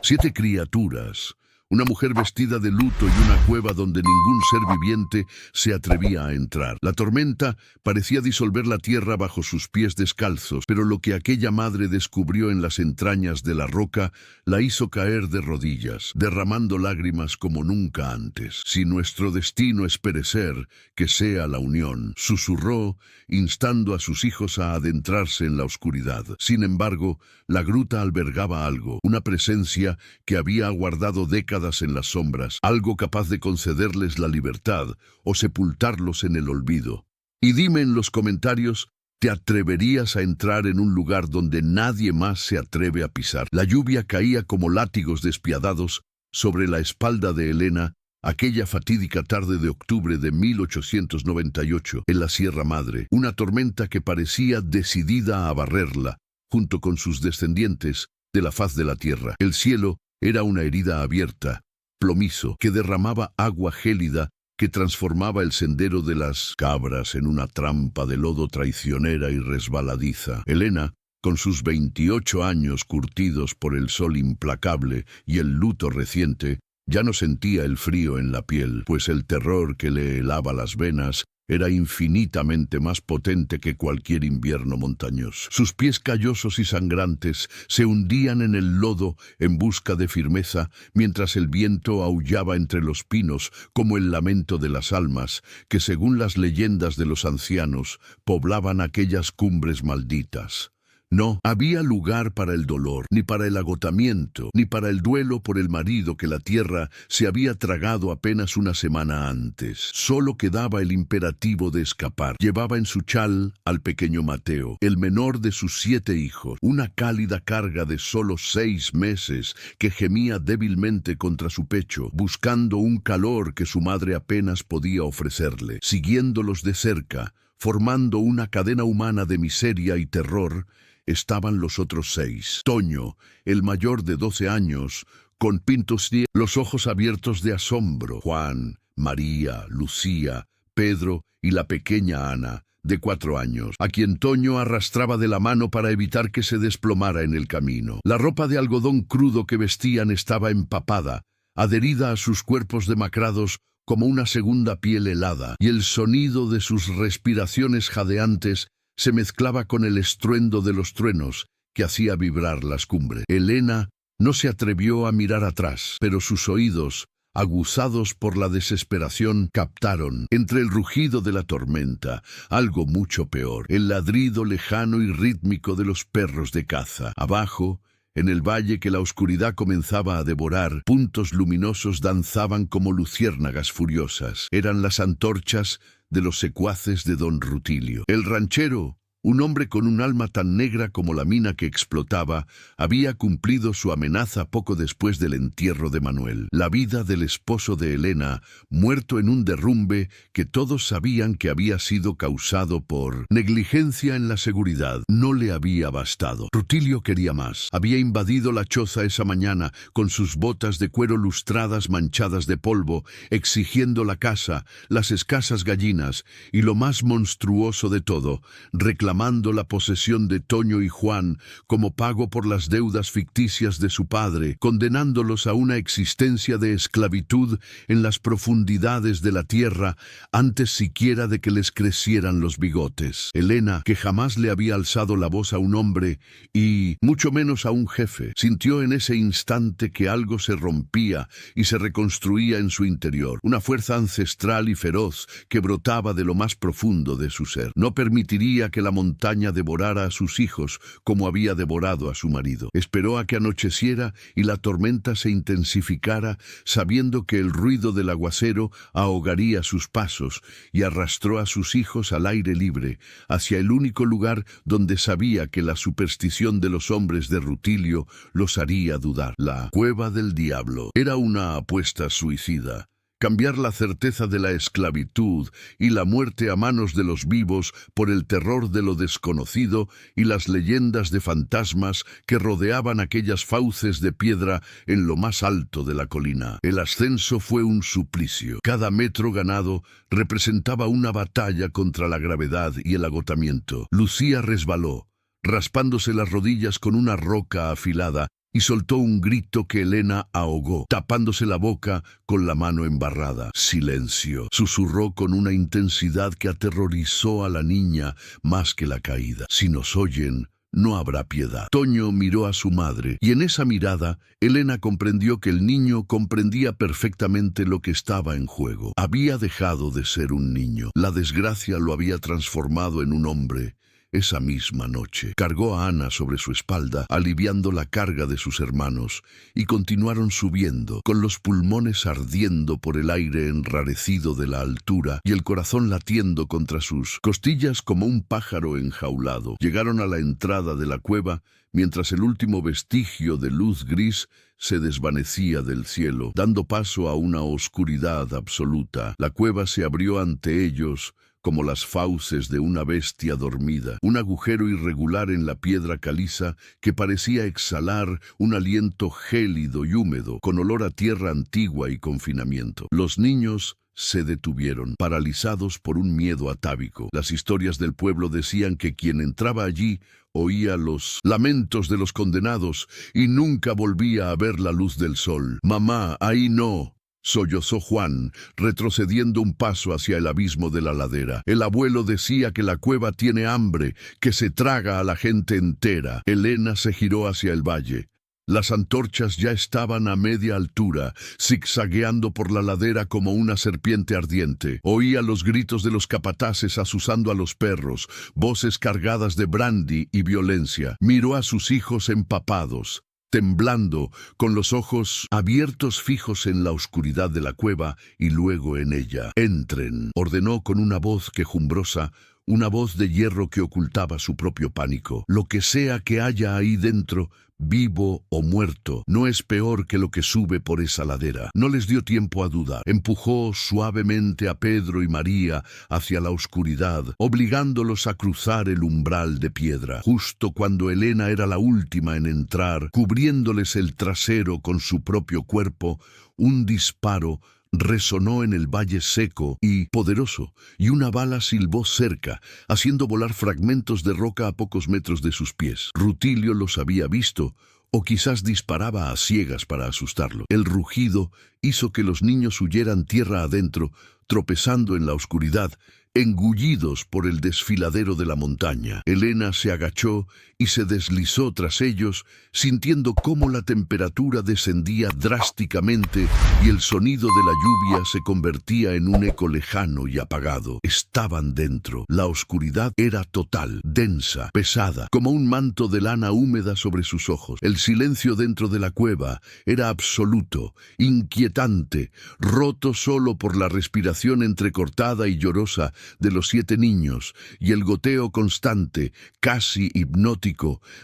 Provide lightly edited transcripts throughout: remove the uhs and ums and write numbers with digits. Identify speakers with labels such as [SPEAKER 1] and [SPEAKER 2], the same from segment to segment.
[SPEAKER 1] 7 criaturas, una mujer vestida de luto y una cueva donde ningún ser viviente se atrevía a entrar. La tormenta parecía disolver la tierra bajo sus pies descalzos, pero lo que aquella madre descubrió en las entrañas de la roca la hizo caer de rodillas, derramando lágrimas como nunca antes. Si nuestro destino es perecer, que sea la unión, susurró, instando a sus hijos a adentrarse en la oscuridad. Sin embargo, la gruta albergaba algo, una presencia que había aguardado décadas en las sombras, algo capaz de concederles la libertad o sepultarlos en el olvido. Y dime en los comentarios, ¿te atreverías a entrar en un lugar donde nadie más se atreve a pisar? La lluvia caía como látigos despiadados sobre la espalda de Elena aquella fatídica tarde de octubre de 1898 en la Sierra Madre, una tormenta que parecía decidida a barrerla, junto con sus descendientes, de la faz de la tierra. El cielo era una herida abierta, plomizo, que derramaba agua gélida que transformaba el sendero de las cabras en una trampa de lodo traicionera y resbaladiza. Elena, con sus 28 años curtidos por el sol implacable y el luto reciente, ya no sentía el frío en la piel, pues el terror que le helaba las venas era infinitamente más potente que cualquier invierno montañoso. Sus pies callosos y sangrantes se hundían en el lodo en busca de firmeza, mientras el viento aullaba entre los pinos como el lamento de las almas que, según las leyendas de los ancianos, poblaban aquellas cumbres malditas. No había lugar para el dolor, ni para el agotamiento, ni para el duelo por el marido que la tierra se había tragado apenas una semana antes. Solo quedaba el imperativo de escapar. Llevaba en su chal al pequeño Mateo, el menor de sus 7 hijos, una cálida carga de solo 6 meses que gemía débilmente contra su pecho, buscando un calor que su madre apenas podía ofrecerle. Siguiéndolos de cerca, formando una cadena humana de miseria y terror, estaban los otros 6. Toño, el mayor de 12 años, con pintos y los ojos abiertos de asombro. Juan, María, Lucía, Pedro y la pequeña Ana, de 4 años, a quien Toño arrastraba de la mano para evitar que se desplomara en el camino. La ropa de algodón crudo que vestían estaba empapada, adherida a sus cuerpos demacrados como una segunda piel helada, y el sonido de sus respiraciones jadeantes se mezclaba con el estruendo de los truenos que hacía vibrar las cumbres. Elena no se atrevió a mirar atrás, pero sus oídos, aguzados por la desesperación, captaron, entre el rugido de la tormenta, algo mucho peor: el ladrido lejano y rítmico de los perros de caza. Abajo, en el valle que la oscuridad comenzaba a devorar, puntos luminosos danzaban como luciérnagas furiosas. Eran las antorchas de los secuaces de don Rutilio. El ranchero, un hombre con un alma tan negra como la mina que explotaba, había cumplido su amenaza poco después del entierro de Manuel. La vida del esposo de Elena, muerto en un derrumbe que todos sabían que había sido causado por negligencia en la seguridad, no le había bastado. Rutilio quería más. Había invadido la choza esa mañana con sus botas de cuero lustradas manchadas de polvo, exigiendo la casa, las escasas gallinas y, lo más monstruoso de todo, reclamando la posesión de Toño y Juan como pago por las deudas ficticias de su padre, condenándolos a una existencia de esclavitud en las profundidades de la tierra antes siquiera de que les crecieran los bigotes. Elena, que jamás le había alzado la voz a un hombre y mucho menos a un jefe, sintió en ese instante que algo se rompía y se reconstruía en su interior, una fuerza ancestral y feroz que brotaba de lo más profundo de su ser. No permitiría que la montaña devorara a sus hijos como había devorado a su marido. Esperó a que anocheciera y la tormenta se intensificara, sabiendo que el ruido del aguacero ahogaría sus pasos, y arrastró a sus hijos al aire libre, hacia el único lugar donde sabía que la superstición de los hombres de Rutilio los haría dudar. La cueva del diablo era una apuesta suicida. Cambiar la certeza de la esclavitud y la muerte a manos de los vivos por el terror de lo desconocido y las leyendas de fantasmas que rodeaban aquellas fauces de piedra en lo más alto de la colina. El ascenso fue un suplicio. Cada metro ganado representaba una batalla contra la gravedad y el agotamiento. Lucía resbaló, raspándose las rodillas con una roca afilada, y soltó un grito que Elena ahogó, tapándose la boca con la mano embarrada. «Silencio», susurró con una intensidad que aterrorizó a la niña más que la caída. «Si nos oyen, no habrá piedad». Toño miró a su madre, y en esa mirada, Elena comprendió que el niño comprendía perfectamente lo que estaba en juego. Había dejado de ser un niño. La desgracia lo había transformado en un hombre. Esa misma noche, cargó a Ana sobre su espalda, aliviando la carga de sus hermanos, y continuaron subiendo, con los pulmones ardiendo por el aire enrarecido de la altura y el corazón latiendo contra sus costillas como un pájaro enjaulado. Llegaron a la entrada de la cueva, mientras el último vestigio de luz gris se desvanecía del cielo, dando paso a una oscuridad absoluta. La cueva se abrió ante ellos, como las fauces de una bestia dormida, un agujero irregular en la piedra caliza que parecía exhalar un aliento gélido y húmedo, con olor a tierra antigua y confinamiento. Los niños se detuvieron, paralizados por un miedo atávico. Las historias del pueblo decían que quien entraba allí oía los lamentos de los condenados y nunca volvía a ver la luz del sol. «Mamá, ahí no», sollozó Juan, retrocediendo un paso hacia el abismo de la ladera. «El abuelo decía que la cueva tiene hambre, que se traga a la gente entera». Elena se giró hacia el valle. Las antorchas ya estaban a media altura, zigzagueando por la ladera como una serpiente ardiente. Oía los gritos de los capataces azuzando a los perros, voces cargadas de brandy y violencia. Miró a sus hijos empapados, temblando, con los ojos abiertos fijos en la oscuridad de la cueva y luego en ella. «Entren», ordenó con una voz quejumbrosa, una voz de hierro que ocultaba su propio pánico. «Lo que sea que haya ahí dentro, vivo o muerto, no es peor que lo que sube por esa ladera». No les dio tiempo a dudar. Empujó suavemente a Pedro y María hacia la oscuridad, obligándolos a cruzar el umbral de piedra. Justo cuando Elena era la última en entrar, cubriéndoles el trasero con su propio cuerpo, un disparo resonó en el valle seco y poderoso, y una bala silbó cerca, haciendo volar fragmentos de roca a pocos metros de sus pies. Rutilio los había visto, o quizás disparaba a ciegas para asustarlo. El rugido hizo que los niños huyeran tierra adentro, tropezando en la oscuridad, engullidos por el desfiladero de la montaña. Elena se agachó y se deslizó tras ellos, sintiendo cómo la temperatura descendía drásticamente y el sonido de la lluvia se convertía en un eco lejano y apagado. Estaban dentro. La oscuridad era total, densa, pesada, como un manto de lana húmeda sobre sus ojos. El silencio dentro de la cueva era absoluto, inquietante, roto solo por la respiración entrecortada y llorosa de los 7 niños y el goteo constante, casi hipnótico,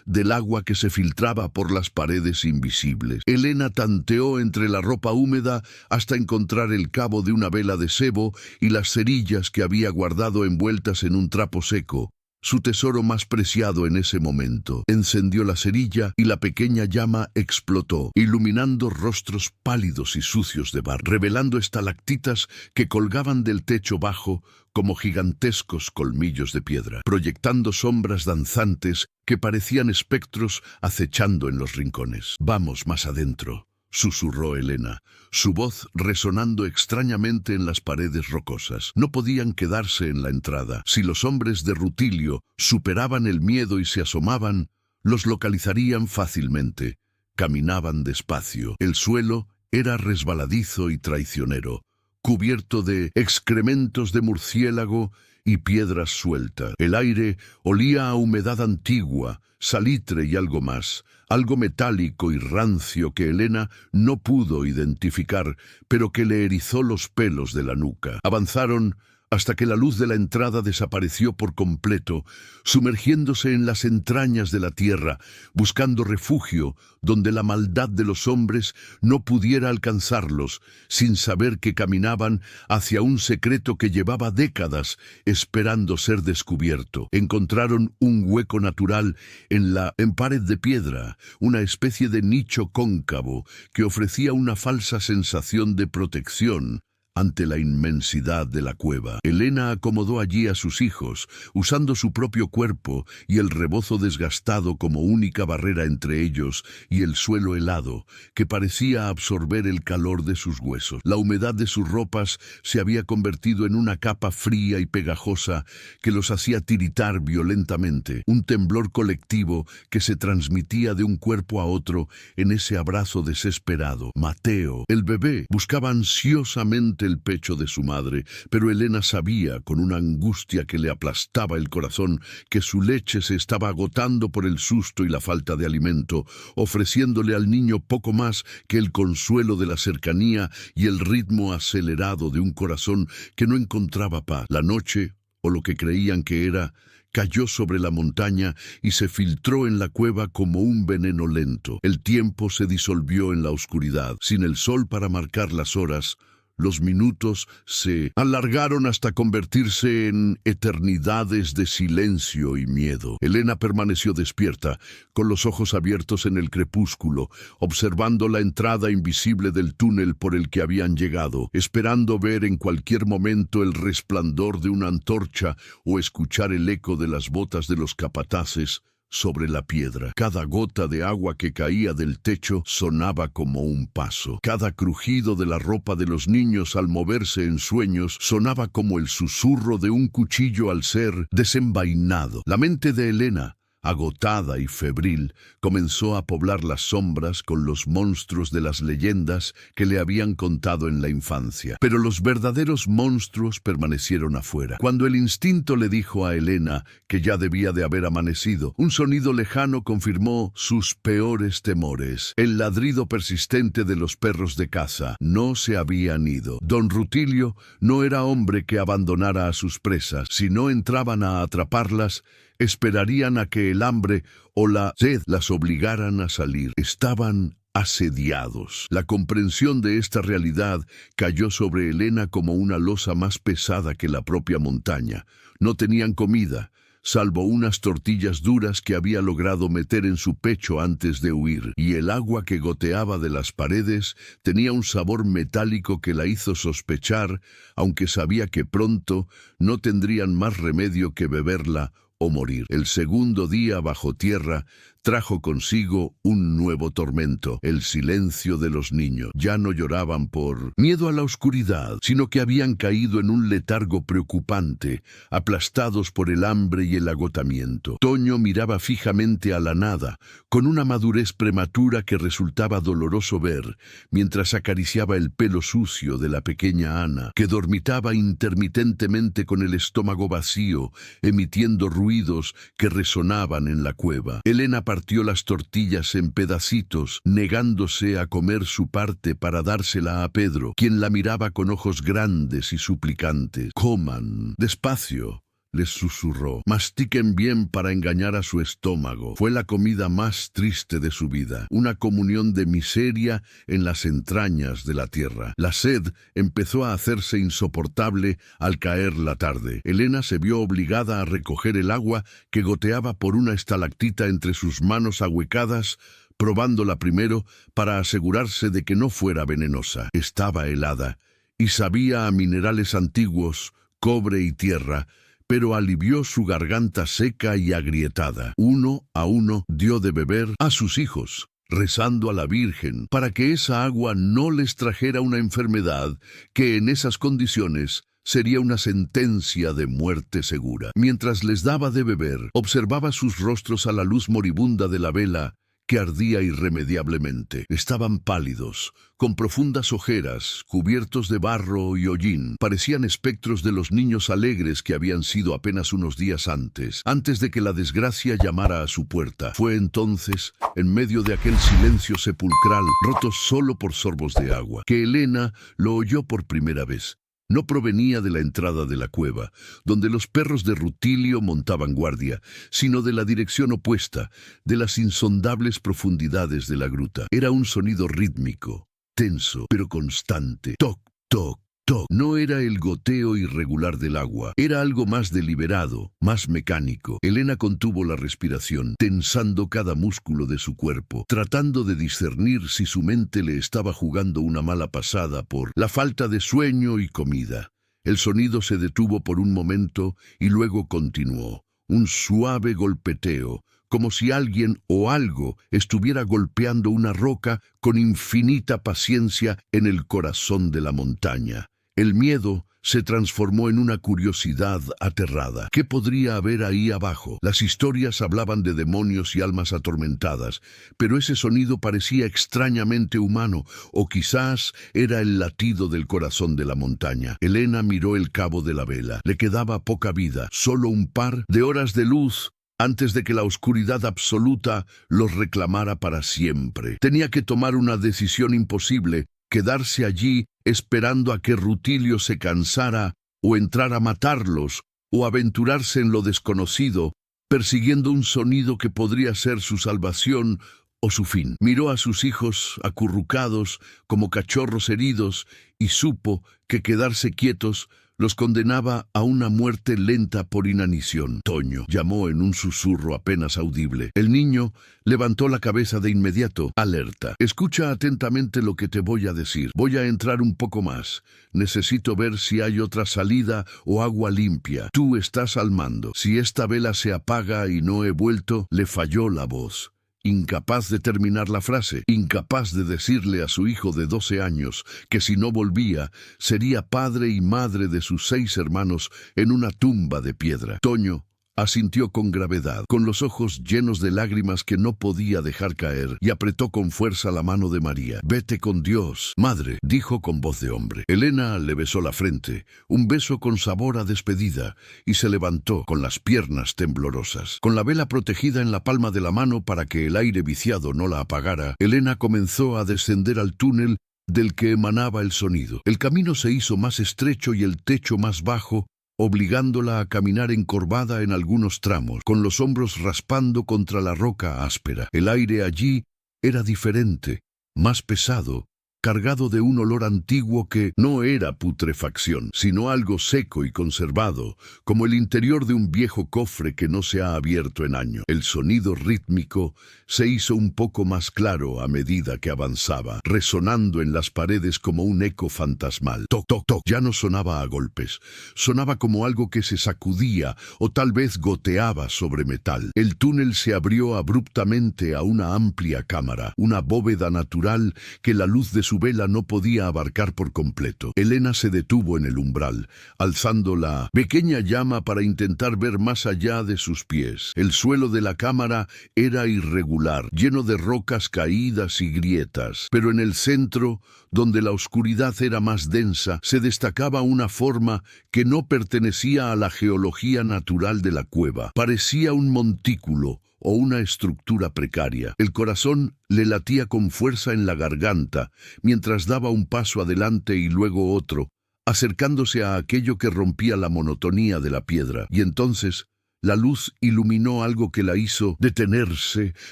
[SPEAKER 1] del agua que se filtraba por las paredes invisibles. Elena tanteó entre la ropa húmeda hasta encontrar el cabo de una vela de sebo y las cerillas que había guardado envueltas en un trapo seco, su tesoro más preciado en ese momento. Encendió la cerilla y la pequeña llama explotó, iluminando rostros pálidos y sucios de barro, revelando estalactitas que colgaban del techo bajo como gigantescos colmillos de piedra, proyectando sombras danzantes que parecían espectros acechando en los rincones. «Vamos más adentro», susurró Elena, su voz resonando extrañamente en las paredes rocosas. No podían quedarse en la entrada. Si los hombres de Rutilio superaban el miedo y se asomaban, los localizarían fácilmente. Caminaban despacio. El suelo era resbaladizo y traicionero, cubierto de excrementos de murciélago y piedras sueltas. El aire olía a humedad antigua, salitre y algo más, algo metálico y rancio que Elena no pudo identificar, pero que le erizó los pelos de la nuca. Avanzaron hasta que la luz de la entrada desapareció por completo, sumergiéndose en las entrañas de la tierra, buscando refugio donde la maldad de los hombres no pudiera alcanzarlos, sin saber que caminaban hacia un secreto que llevaba décadas esperando ser descubierto. Encontraron un hueco natural en pared de piedra, una especie de nicho cóncavo que ofrecía una falsa sensación de protección, ante la inmensidad de la cueva. Elena acomodó allí a sus hijos, usando su propio cuerpo y el rebozo desgastado como única barrera entre ellos y el suelo helado, que parecía absorber el calor de sus huesos. La humedad de sus ropas se había convertido en una capa fría y pegajosa que los hacía tiritar violentamente, un temblor colectivo que se transmitía de un cuerpo a otro en ese abrazo desesperado. Mateo, el bebé, buscaba ansiosamente el pecho de su madre, pero Elena sabía, con una angustia que le aplastaba el corazón, que su leche se estaba agotando por el susto y la falta de alimento, ofreciéndole al niño poco más que el consuelo de la cercanía y el ritmo acelerado de un corazón que no encontraba paz. La noche, o lo que creían que era, cayó sobre la montaña y se filtró en la cueva como un veneno lento. El tiempo se disolvió en la oscuridad. Sin el sol para marcar las horas, los minutos se alargaron hasta convertirse en eternidades de silencio y miedo. Elena permaneció despierta, con los ojos abiertos en el crepúsculo, observando la entrada invisible del túnel por el que habían llegado, esperando ver en cualquier momento el resplandor de una antorcha o escuchar el eco de las botas de los capataces sobre la piedra. Cada gota de agua que caía del techo sonaba como un paso. Cada crujido de la ropa de los niños al moverse en sueños sonaba como el susurro de un cuchillo al ser desenvainado. La mente de Elena, agotada y febril, comenzó a poblar las sombras con los monstruos de las leyendas que le habían contado en la infancia. Pero los verdaderos monstruos permanecieron afuera. Cuando el instinto le dijo a Elena que ya debía de haber amanecido, un sonido lejano confirmó sus peores temores. El ladrido persistente de los perros de caza. No se habían ido. Don Rutilio no era hombre que abandonara a sus presas. Si no entraban a atraparlas, esperarían a que el hambre o la sed las obligaran a salir. Estaban asediados. La comprensión de esta realidad cayó sobre Elena como una losa más pesada que la propia montaña. No tenían comida, salvo unas tortillas duras que había logrado meter en su pecho antes de huir, y el agua que goteaba de las paredes tenía un sabor metálico que la hizo sospechar, aunque sabía que pronto no tendrían más remedio que beberla o morir. El segundo día bajo tierra trajo consigo un nuevo tormento, el silencio de los niños. Ya no lloraban por miedo a la oscuridad, sino que habían caído en un letargo preocupante, aplastados por el hambre y el agotamiento. Toño miraba fijamente a la nada, con una madurez prematura que resultaba doloroso ver, mientras acariciaba el pelo sucio de la pequeña Ana, que dormitaba intermitentemente con el estómago vacío, emitiendo ruidos que resonaban en la cueva. Elena partió las tortillas en pedacitos, negándose a comer su parte para dársela a Pedro, quien la miraba con ojos grandes y suplicantes. «Coman, despacio», les susurró. «Mastiquen bien para engañar a su estómago». Fue la comida más triste de su vida, una comunión de miseria en las entrañas de la tierra. La sed empezó a hacerse insoportable al caer la tarde. Elena se vio obligada a recoger el agua que goteaba por una estalactita entre sus manos ahuecadas, probándola primero para asegurarse de que no fuera venenosa. Estaba helada y sabía a minerales antiguos, cobre y tierra, pero alivió su garganta seca y agrietada. Uno a uno dio de beber a sus hijos, rezando a la Virgen para que esa agua no les trajera una enfermedad que en esas condiciones sería una sentencia de muerte segura. Mientras les daba de beber, observaba sus rostros a la luz moribunda de la vela que ardía irremediablemente. Estaban pálidos, con profundas ojeras, cubiertos de barro y hollín. Parecían espectros de los niños alegres que habían sido apenas unos días antes de que la desgracia llamara a su puerta. Fue entonces, en medio de aquel silencio sepulcral, roto solo por sorbos de agua, que Elena lo oyó por primera vez. No provenía de la entrada de la cueva, donde los perros de Rutilio montaban guardia, sino de la dirección opuesta, de las insondables profundidades de la gruta. Era un sonido rítmico, tenso, pero constante. Toc, toc, toc. toc. No era el goteo irregular del agua, era algo más deliberado, más mecánico. Elena contuvo la respiración, tensando cada músculo de su cuerpo, tratando de discernir si su mente le estaba jugando una mala pasada por la falta de sueño y comida. El sonido se detuvo por un momento y luego continuó. Un suave golpeteo, como si alguien o algo estuviera golpeando una roca con infinita paciencia en el corazón de la montaña. El miedo se transformó en una curiosidad aterrada. ¿Qué podría haber ahí abajo? Las historias hablaban de demonios y almas atormentadas, pero ese sonido parecía extrañamente humano, o quizás era el latido del corazón de la montaña. Elena miró el cabo de la vela. Le quedaba poca vida, solo un par de horas de luz antes de que la oscuridad absoluta los reclamara para siempre. Tenía que tomar una decisión imposible: quedarse allí esperando a que Rutilio se cansara, o entrar a matarlos, o aventurarse en lo desconocido, persiguiendo un sonido que podría ser su salvación o su fin. Miró a sus hijos acurrucados como cachorros heridos y supo que quedarse quietos los condenaba a una muerte lenta por inanición. Toño, llamó en un susurro apenas audible. El niño levantó la cabeza de inmediato, alerta. Escucha atentamente lo que te voy a decir. Voy a entrar un poco más. Necesito ver si hay otra salida o agua limpia. Tú estás al mando. Si esta vela se apaga y no he vuelto, le falló la voz. Incapaz de terminar la frase, incapaz de decirle a su hijo de 12 años que si no volvía, sería padre y madre de sus 6 hermanos en una tumba de piedra. Toño asintió con gravedad, con los ojos llenos de lágrimas que no podía dejar caer, y apretó con fuerza la mano de María. «Vete con Dios, madre», dijo con voz de hombre. Elena le besó la frente, un beso con sabor a despedida, y se levantó con las piernas temblorosas. Con la vela protegida en la palma de la mano para que el aire viciado no la apagara, Elena comenzó a descender al túnel del que emanaba el sonido. El camino se hizo más estrecho y el techo más bajo, obligándola a caminar encorvada en algunos tramos, con los hombros raspando contra la roca áspera. El aire allí era diferente, más pesado, cargado de un olor antiguo que no era putrefacción, sino algo seco y conservado, como el interior de un viejo cofre que no se ha abierto en años. El sonido rítmico se hizo un poco más claro a medida que avanzaba, resonando en las paredes como un eco fantasmal. Toc, toc, toc. Ya no sonaba a golpes, sonaba como algo que se sacudía o tal vez goteaba sobre metal. El túnel se abrió abruptamente a una amplia cámara, una bóveda natural que la luz de su vela no podía abarcar por completo. Elena se detuvo en el umbral, alzando la pequeña llama para intentar ver más allá de sus pies. El suelo de la cámara era irregular, lleno de rocas caídas y grietas, pero en el centro, donde la oscuridad era más densa, se destacaba una forma que no pertenecía a la geología natural de la cueva. Parecía un montículo o una estructura precaria. El corazón le latía con fuerza en la garganta, mientras daba un paso adelante y luego otro, acercándose a aquello que rompía la monotonía de la piedra. Y entonces la luz iluminó algo que la hizo detenerse,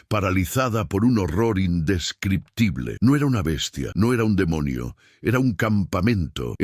[SPEAKER 1] paralizada por un horror indescriptible. No era una bestia, no era un demonio, era un campamento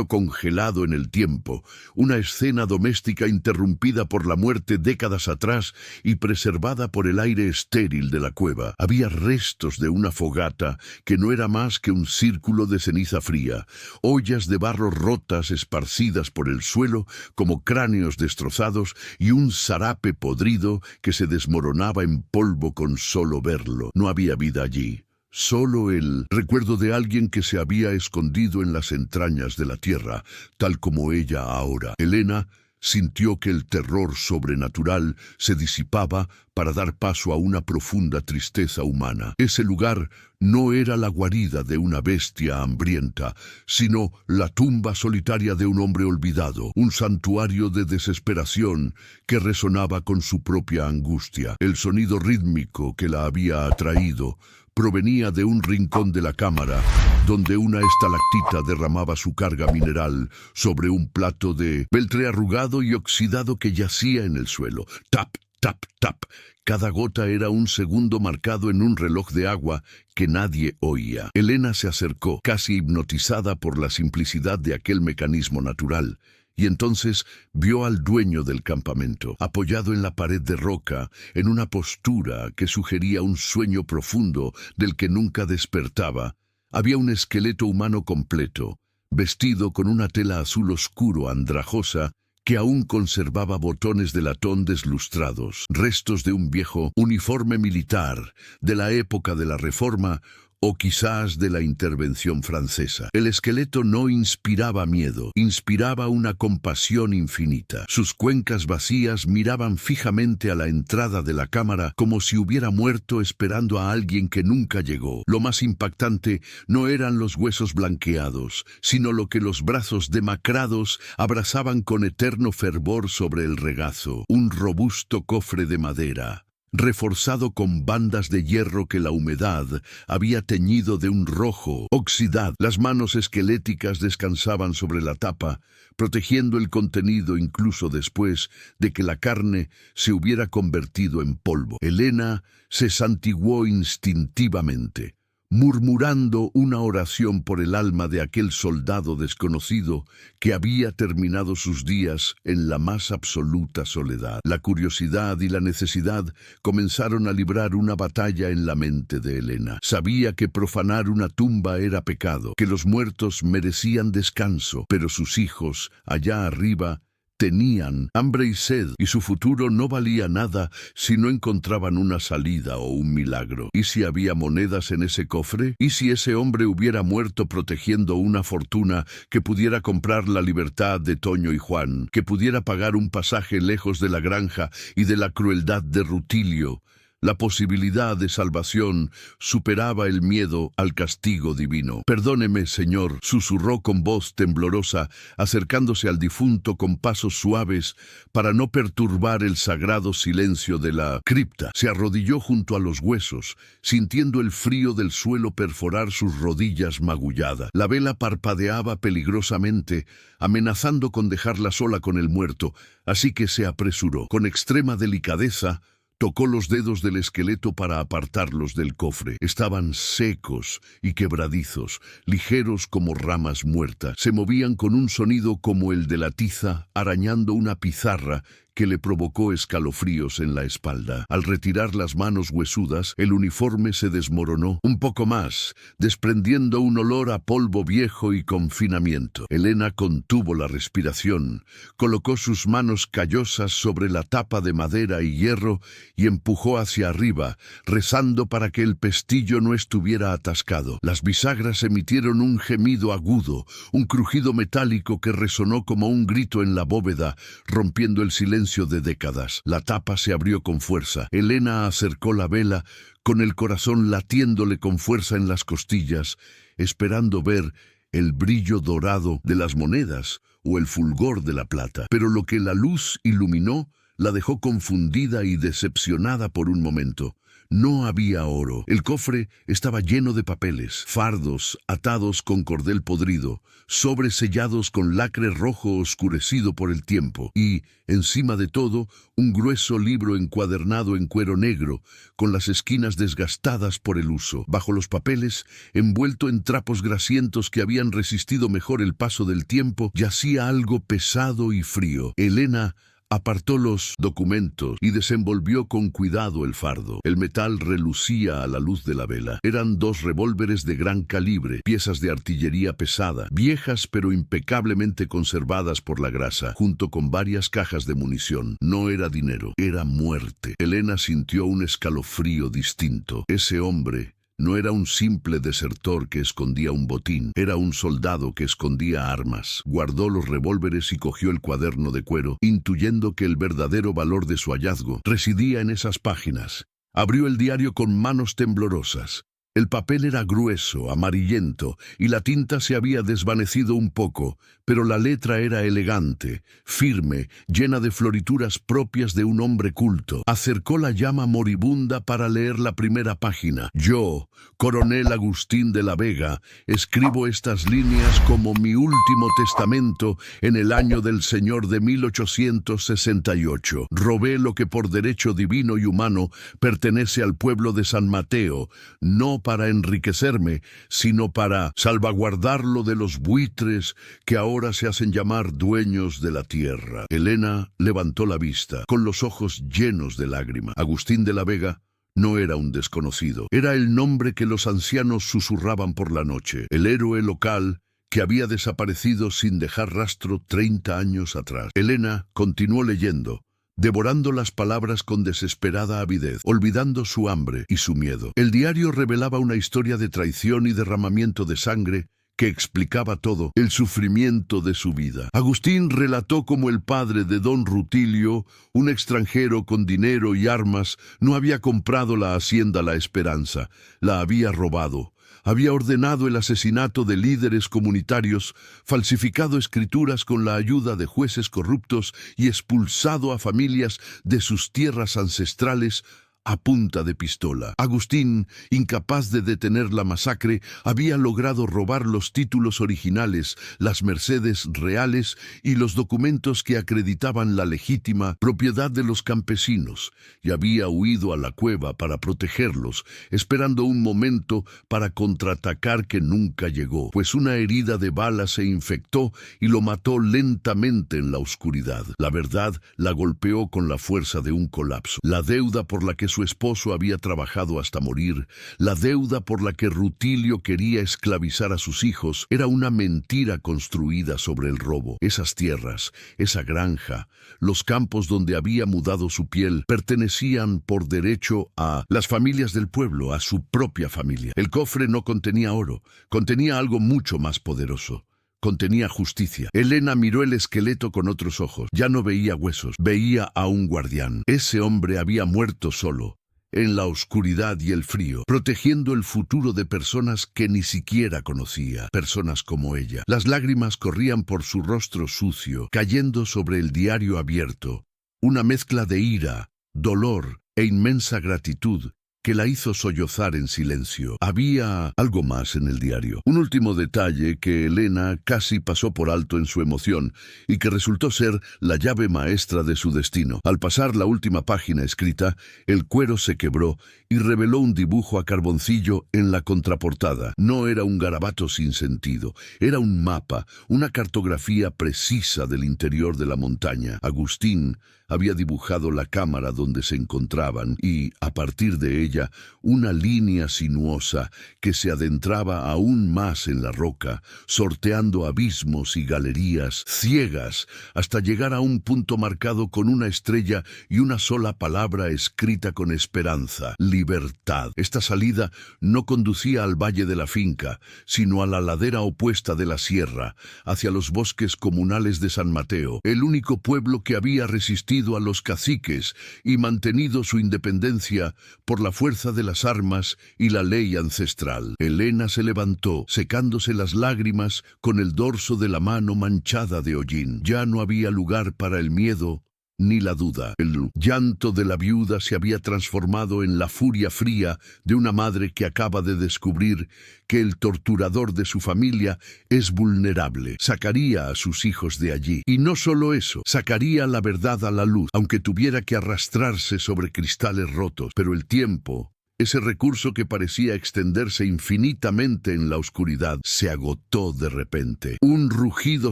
[SPEAKER 1] congelado en el tiempo, una escena doméstica interrumpida por la muerte décadas atrás y preservada por el aire estéril de la cueva. Había restos de una fogata que no era más que un círculo de ceniza fría, ollas de barro rotas esparcidas por el suelo como cráneos destrozados, y un zarape podrido que se desmoronaba en polvo con solo verlo. No había vida allí, solo el recuerdo de alguien que se había escondido en las entrañas de la tierra, tal como ella ahora. Elena sintió que el terror sobrenatural se disipaba para dar paso a una profunda tristeza humana. Ese lugar no era la guarida de una bestia hambrienta, sino la tumba solitaria de un hombre olvidado, un santuario de desesperación que resonaba con su propia angustia. El sonido rítmico que la había atraído provenía de un rincón de la cámara, donde una estalactita derramaba su carga mineral sobre un plato de peltre arrugado y oxidado que yacía en el suelo. Tap, tap, tap. Cada gota era un segundo marcado en un reloj de agua que nadie oía. Elena se acercó, casi hipnotizada por la simplicidad de aquel mecanismo natural. Y entonces vio al dueño del campamento, apoyado en la pared de roca, en una postura que sugería un sueño profundo del que nunca despertaba. Había un esqueleto humano completo, vestido con una tela azul oscuro andrajosa que aún conservaba botones de latón deslustrados, restos de un viejo uniforme militar de la época de la Reforma o quizás de la intervención francesa. El esqueleto no inspiraba miedo, inspiraba una compasión infinita. Sus cuencas vacías miraban fijamente a la entrada de la cámara como si hubiera muerto esperando a alguien que nunca llegó. Lo más impactante no eran los huesos blanqueados, sino lo que los brazos demacrados abrazaban con eterno fervor sobre el regazo, un robusto cofre de madera, reforzado con bandas de hierro que la humedad había teñido de un rojo oxidado. Las manos esqueléticas descansaban sobre la tapa, protegiendo el contenido incluso después de que la carne se hubiera convertido en polvo. Elena se santiguó instintivamente, murmurando una oración por el alma de aquel soldado desconocido que había terminado sus días en la más absoluta soledad. La curiosidad y la necesidad comenzaron a librar una batalla en la mente de Elena. Sabía que profanar una tumba era pecado, que los muertos merecían descanso, pero sus hijos, allá arriba, tenían hambre y sed, y su futuro no valía nada si no encontraban una salida o un milagro. ¿Y si había monedas en ese cofre? ¿Y si ese hombre hubiera muerto protegiendo una fortuna que pudiera comprar la libertad de Toño y Juan, que pudiera pagar un pasaje lejos de la granja y de la crueldad de Rutilio? La posibilidad de salvación superaba el miedo al castigo divino. «Perdóneme, señor», susurró con voz temblorosa, acercándose al difunto con pasos suaves para no perturbar el sagrado silencio de la cripta. Se arrodilló junto a los huesos, sintiendo el frío del suelo perforar sus rodillas magulladas. La vela parpadeaba peligrosamente, amenazando con dejarla sola con el muerto, así que se apresuró. Con extrema delicadeza, tocó los dedos del esqueleto para apartarlos del cofre. Estaban secos y quebradizos, ligeros como ramas muertas. Se movían con un sonido como el de la tiza arañando una pizarra que le provocó escalofríos en la espalda. Al retirar las manos huesudas, el uniforme se desmoronó un poco más, desprendiendo un olor a polvo viejo y confinamiento. Elena contuvo la respiración, colocó sus manos callosas sobre la tapa de madera y hierro y empujó hacia arriba, rezando para que el pestillo no estuviera atascado. Las bisagras emitieron un gemido agudo, un crujido metálico que resonó como un grito en la bóveda, rompiendo el silencio de décadas. La tapa se abrió con fuerza. Elena acercó la vela, con el corazón latiéndole con fuerza en las costillas, esperando ver el brillo dorado de las monedas o el fulgor de la plata. Pero lo que la luz iluminó la dejó confundida y decepcionada por un momento. No había oro. El cofre estaba lleno de papeles, fardos atados con cordel podrido, sobres sellados con lacre rojo oscurecido por el tiempo y, encima de todo, un grueso libro encuadernado en cuero negro, con las esquinas desgastadas por el uso. Bajo los papeles, envuelto en trapos grasientos que habían resistido mejor el paso del tiempo, yacía algo pesado y frío. Elena apartó los documentos y desenvolvió con cuidado el fardo. El metal relucía a la luz de la vela. Eran 2 revólveres de gran calibre, piezas de artillería pesada, viejas pero impecablemente conservadas por la grasa, junto con varias cajas de munición. No era dinero, era muerte. Elena sintió un escalofrío distinto. Ese hombre no era un simple desertor que escondía un botín, era un soldado que escondía armas. Guardó los revólveres y cogió el cuaderno de cuero, intuyendo que el verdadero valor de su hallazgo residía en esas páginas. Abrió el diario con manos temblorosas. El papel era grueso, amarillento, y la tinta se había desvanecido un poco, pero la letra era elegante, firme, llena de florituras propias de un hombre culto. Acercó la llama moribunda para leer la primera página. Yo, coronel Agustín de la Vega, escribo estas líneas como mi último testamento en el año del Señor de 1868. Robé lo que por derecho divino y humano pertenece al pueblo de San Mateo, no para enriquecerme, sino para salvaguardarlo de los buitres que ahora se hacen llamar dueños de la tierra. Elena levantó la vista, con los ojos llenos de lágrimas. Agustín de la Vega no era un desconocido. Era el nombre que los ancianos susurraban por la noche. El héroe local que había desaparecido sin dejar rastro 30 años atrás. Elena continuó leyendo, devorando las palabras con desesperada avidez, olvidando su hambre y su miedo. El diario revelaba una historia de traición y derramamiento de sangre que explicaba todo el sufrimiento de su vida. Agustín relató cómo el padre de don Rutilio, un extranjero con dinero y armas, no había comprado la hacienda La Esperanza, la había robado. Había ordenado el asesinato de líderes comunitarios, falsificado escrituras con la ayuda de jueces corruptos y expulsado a familias de sus tierras ancestrales a punta de pistola. Agustín, incapaz de detener la masacre, había logrado robar los títulos originales, las mercedes reales y los documentos que acreditaban la legítima propiedad de los campesinos, y había huido a la cueva para protegerlos, esperando un momento para contraatacar que nunca llegó, pues una herida de bala se infectó y lo mató lentamente en la oscuridad. La verdad la golpeó con la fuerza de un colapso. La deuda por la que su esposo había trabajado hasta morir, la deuda por la que Rutilio quería esclavizar a sus hijos, era una mentira construida sobre el robo. Esas tierras, esa granja, los campos donde había mudado su piel, pertenecían por derecho a las familias del pueblo, a su propia familia. El cofre no contenía oro, contenía algo mucho más poderoso. Contenía justicia. Elena miró el esqueleto con otros ojos. Ya no veía huesos, veía a un guardián. Ese hombre había muerto solo, en la oscuridad y el frío, protegiendo el futuro de personas que ni siquiera conocía, personas como ella. Las lágrimas corrían por su rostro sucio, cayendo sobre el diario abierto, una mezcla de ira, dolor e inmensa gratitud que la hizo sollozar en silencio. Había algo más en el diario, un último detalle que Elena casi pasó por alto en su emoción y que resultó ser la llave maestra de su destino. Al pasar la última página escrita, el cuero se quebró y reveló un dibujo a carboncillo en la contraportada. No era un garabato sin sentido, era un mapa, una cartografía precisa del interior de la montaña. Agustín había dibujado la cámara donde se encontraban y, a partir de ella, una línea sinuosa que se adentraba aún más en la roca, sorteando abismos y galerías ciegas hasta llegar a un punto marcado con una estrella y una sola palabra escrita con esperanza: libertad. Esta salida no conducía al valle de la finca, sino a la ladera opuesta de la sierra, hacia los bosques comunales de San Mateo, el único pueblo que había resistido a los caciques y mantenido su independencia por la fuerza de las armas y la ley ancestral. Elena se levantó, secándose las lágrimas con el dorso de la mano manchada de hollín. Ya no había lugar para el miedo ni la duda. El llanto de la viuda se había transformado en la furia fría de una madre que acaba de descubrir que el torturador de su familia es vulnerable. Sacaría a sus hijos de allí. Y no solo eso, sacaría la verdad a la luz, aunque tuviera que arrastrarse sobre cristales rotos. Pero el tiempo, ese recurso que parecía extenderse infinitamente en la oscuridad, se agotó de repente. Un rugido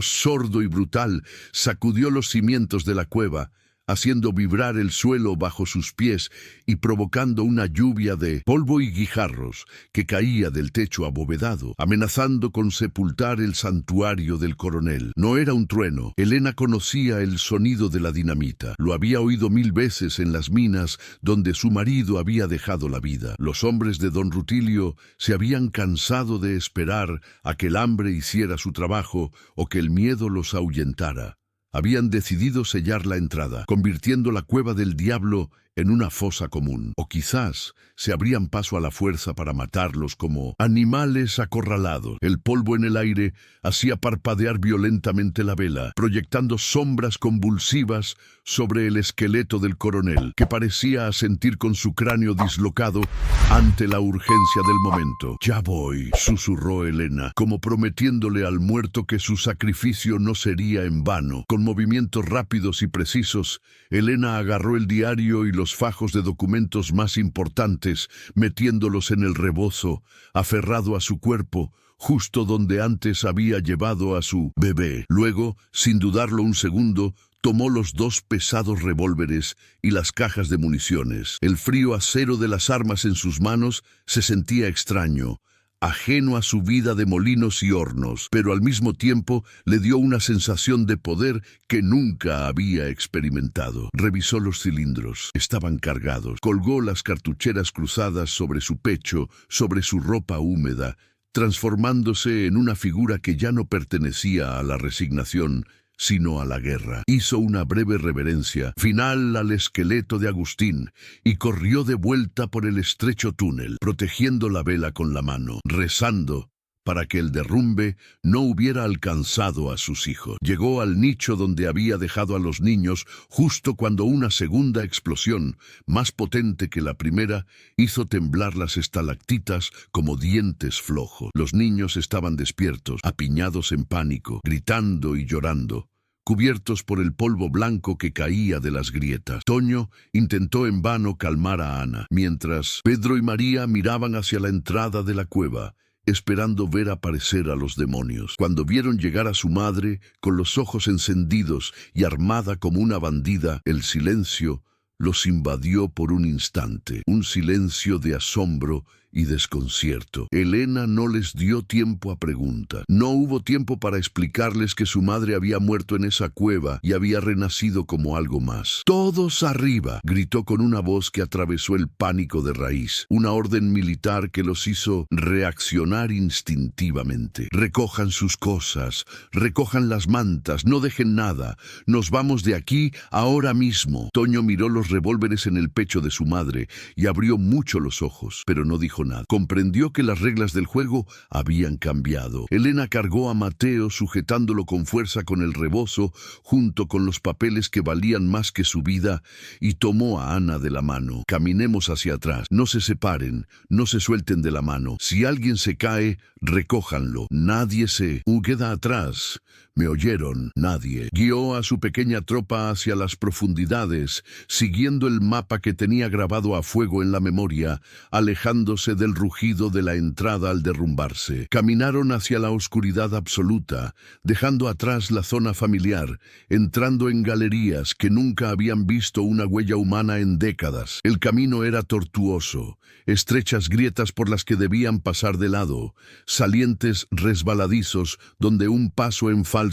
[SPEAKER 1] sordo y brutal sacudió los cimientos de la cueva, haciendo vibrar el suelo bajo sus pies y provocando una lluvia de polvo y guijarros que caía del techo abovedado, amenazando con sepultar el santuario del coronel. No era un trueno. Elena conocía el sonido de la dinamita. Lo había oído 1000 veces en las minas donde su marido había dejado la vida. Los hombres de don Rutilio se habían cansado de esperar a que el hambre hiciera su trabajo o que el miedo los ahuyentara. Habían decidido sellar la entrada, convirtiendo la cueva del diablo en una fosa común. O quizás se abrían paso a la fuerza para matarlos como animales acorralados. El polvo en el aire hacía parpadear violentamente la vela, proyectando sombras convulsivas sobre el esqueleto del coronel, que parecía asentir con su cráneo dislocado ante la urgencia del momento. «Ya voy», susurró Elena, como prometiéndole al muerto que su sacrificio no sería en vano. Con movimientos rápidos y precisos, Elena agarró el diario y los fajos de documentos más importantes, metiéndolos en el rebozo, aferrado a su cuerpo, justo donde antes había llevado a su bebé. Luego, sin dudarlo un segundo, tomó los 2 pesados revólveres y las cajas de municiones. El frío acero de las armas en sus manos se sentía extraño, ajeno a su vida de molinos y hornos, pero al mismo tiempo le dio una sensación de poder que nunca había experimentado. Revisó los cilindros. Estaban cargados. Colgó las cartucheras cruzadas sobre su pecho, sobre su ropa húmeda, transformándose en una figura que ya no pertenecía a la resignación, sino a la guerra. Hizo una breve reverencia final al esqueleto de Agustín y corrió de vuelta por el estrecho túnel, protegiendo la vela con la mano, rezando para que el derrumbe no hubiera alcanzado a sus hijos. Llegó al nicho donde había dejado a los niños justo cuando una segunda explosión, más potente que la primera, hizo temblar las estalactitas como dientes flojos. Los niños estaban despiertos, apiñados en pánico, gritando y llorando, cubiertos por el polvo blanco que caía de las grietas. Toño intentó en vano calmar a Ana, mientras Pedro y María miraban hacia la entrada de la cueva, esperando ver aparecer a los demonios. Cuando vieron llegar a su madre, con los ojos encendidos y armada como una bandida, el silencio los invadió por un instante, un silencio de asombro y desconcierto. Elena no les dio tiempo a preguntas. No hubo tiempo para explicarles que su madre había muerto en esa cueva y había renacido como algo más. «¡Todos arriba!», gritó con una voz que atravesó el pánico de raíz, una orden militar que los hizo reaccionar instintivamente. «Recojan sus cosas, recojan las mantas, no dejen nada. Nos vamos de aquí ahora mismo». Toño miró los revólveres en el pecho de su madre y abrió mucho los ojos, pero no dijo nada. Comprendió que las reglas del juego habían cambiado. Elena cargó a Mateo sujetándolo con fuerza con el rebozo, junto con los papeles que valían más que su vida, y tomó a Ana de la mano. «Caminemos hacia atrás. No se separen, no se suelten de la mano. Si alguien se cae, recójanlo. Nadie se queda atrás». ¿Me oyeron? Nadie. Guió a su pequeña tropa hacia las profundidades, siguiendo el mapa que tenía grabado a fuego en la memoria, alejándose del rugido de la entrada al derrumbarse. Caminaron hacia la oscuridad absoluta, dejando atrás la zona familiar, entrando en galerías que nunca habían visto una huella humana en décadas. El camino era tortuoso, estrechas grietas por las que debían pasar de lado, salientes resbaladizos donde un paso en falso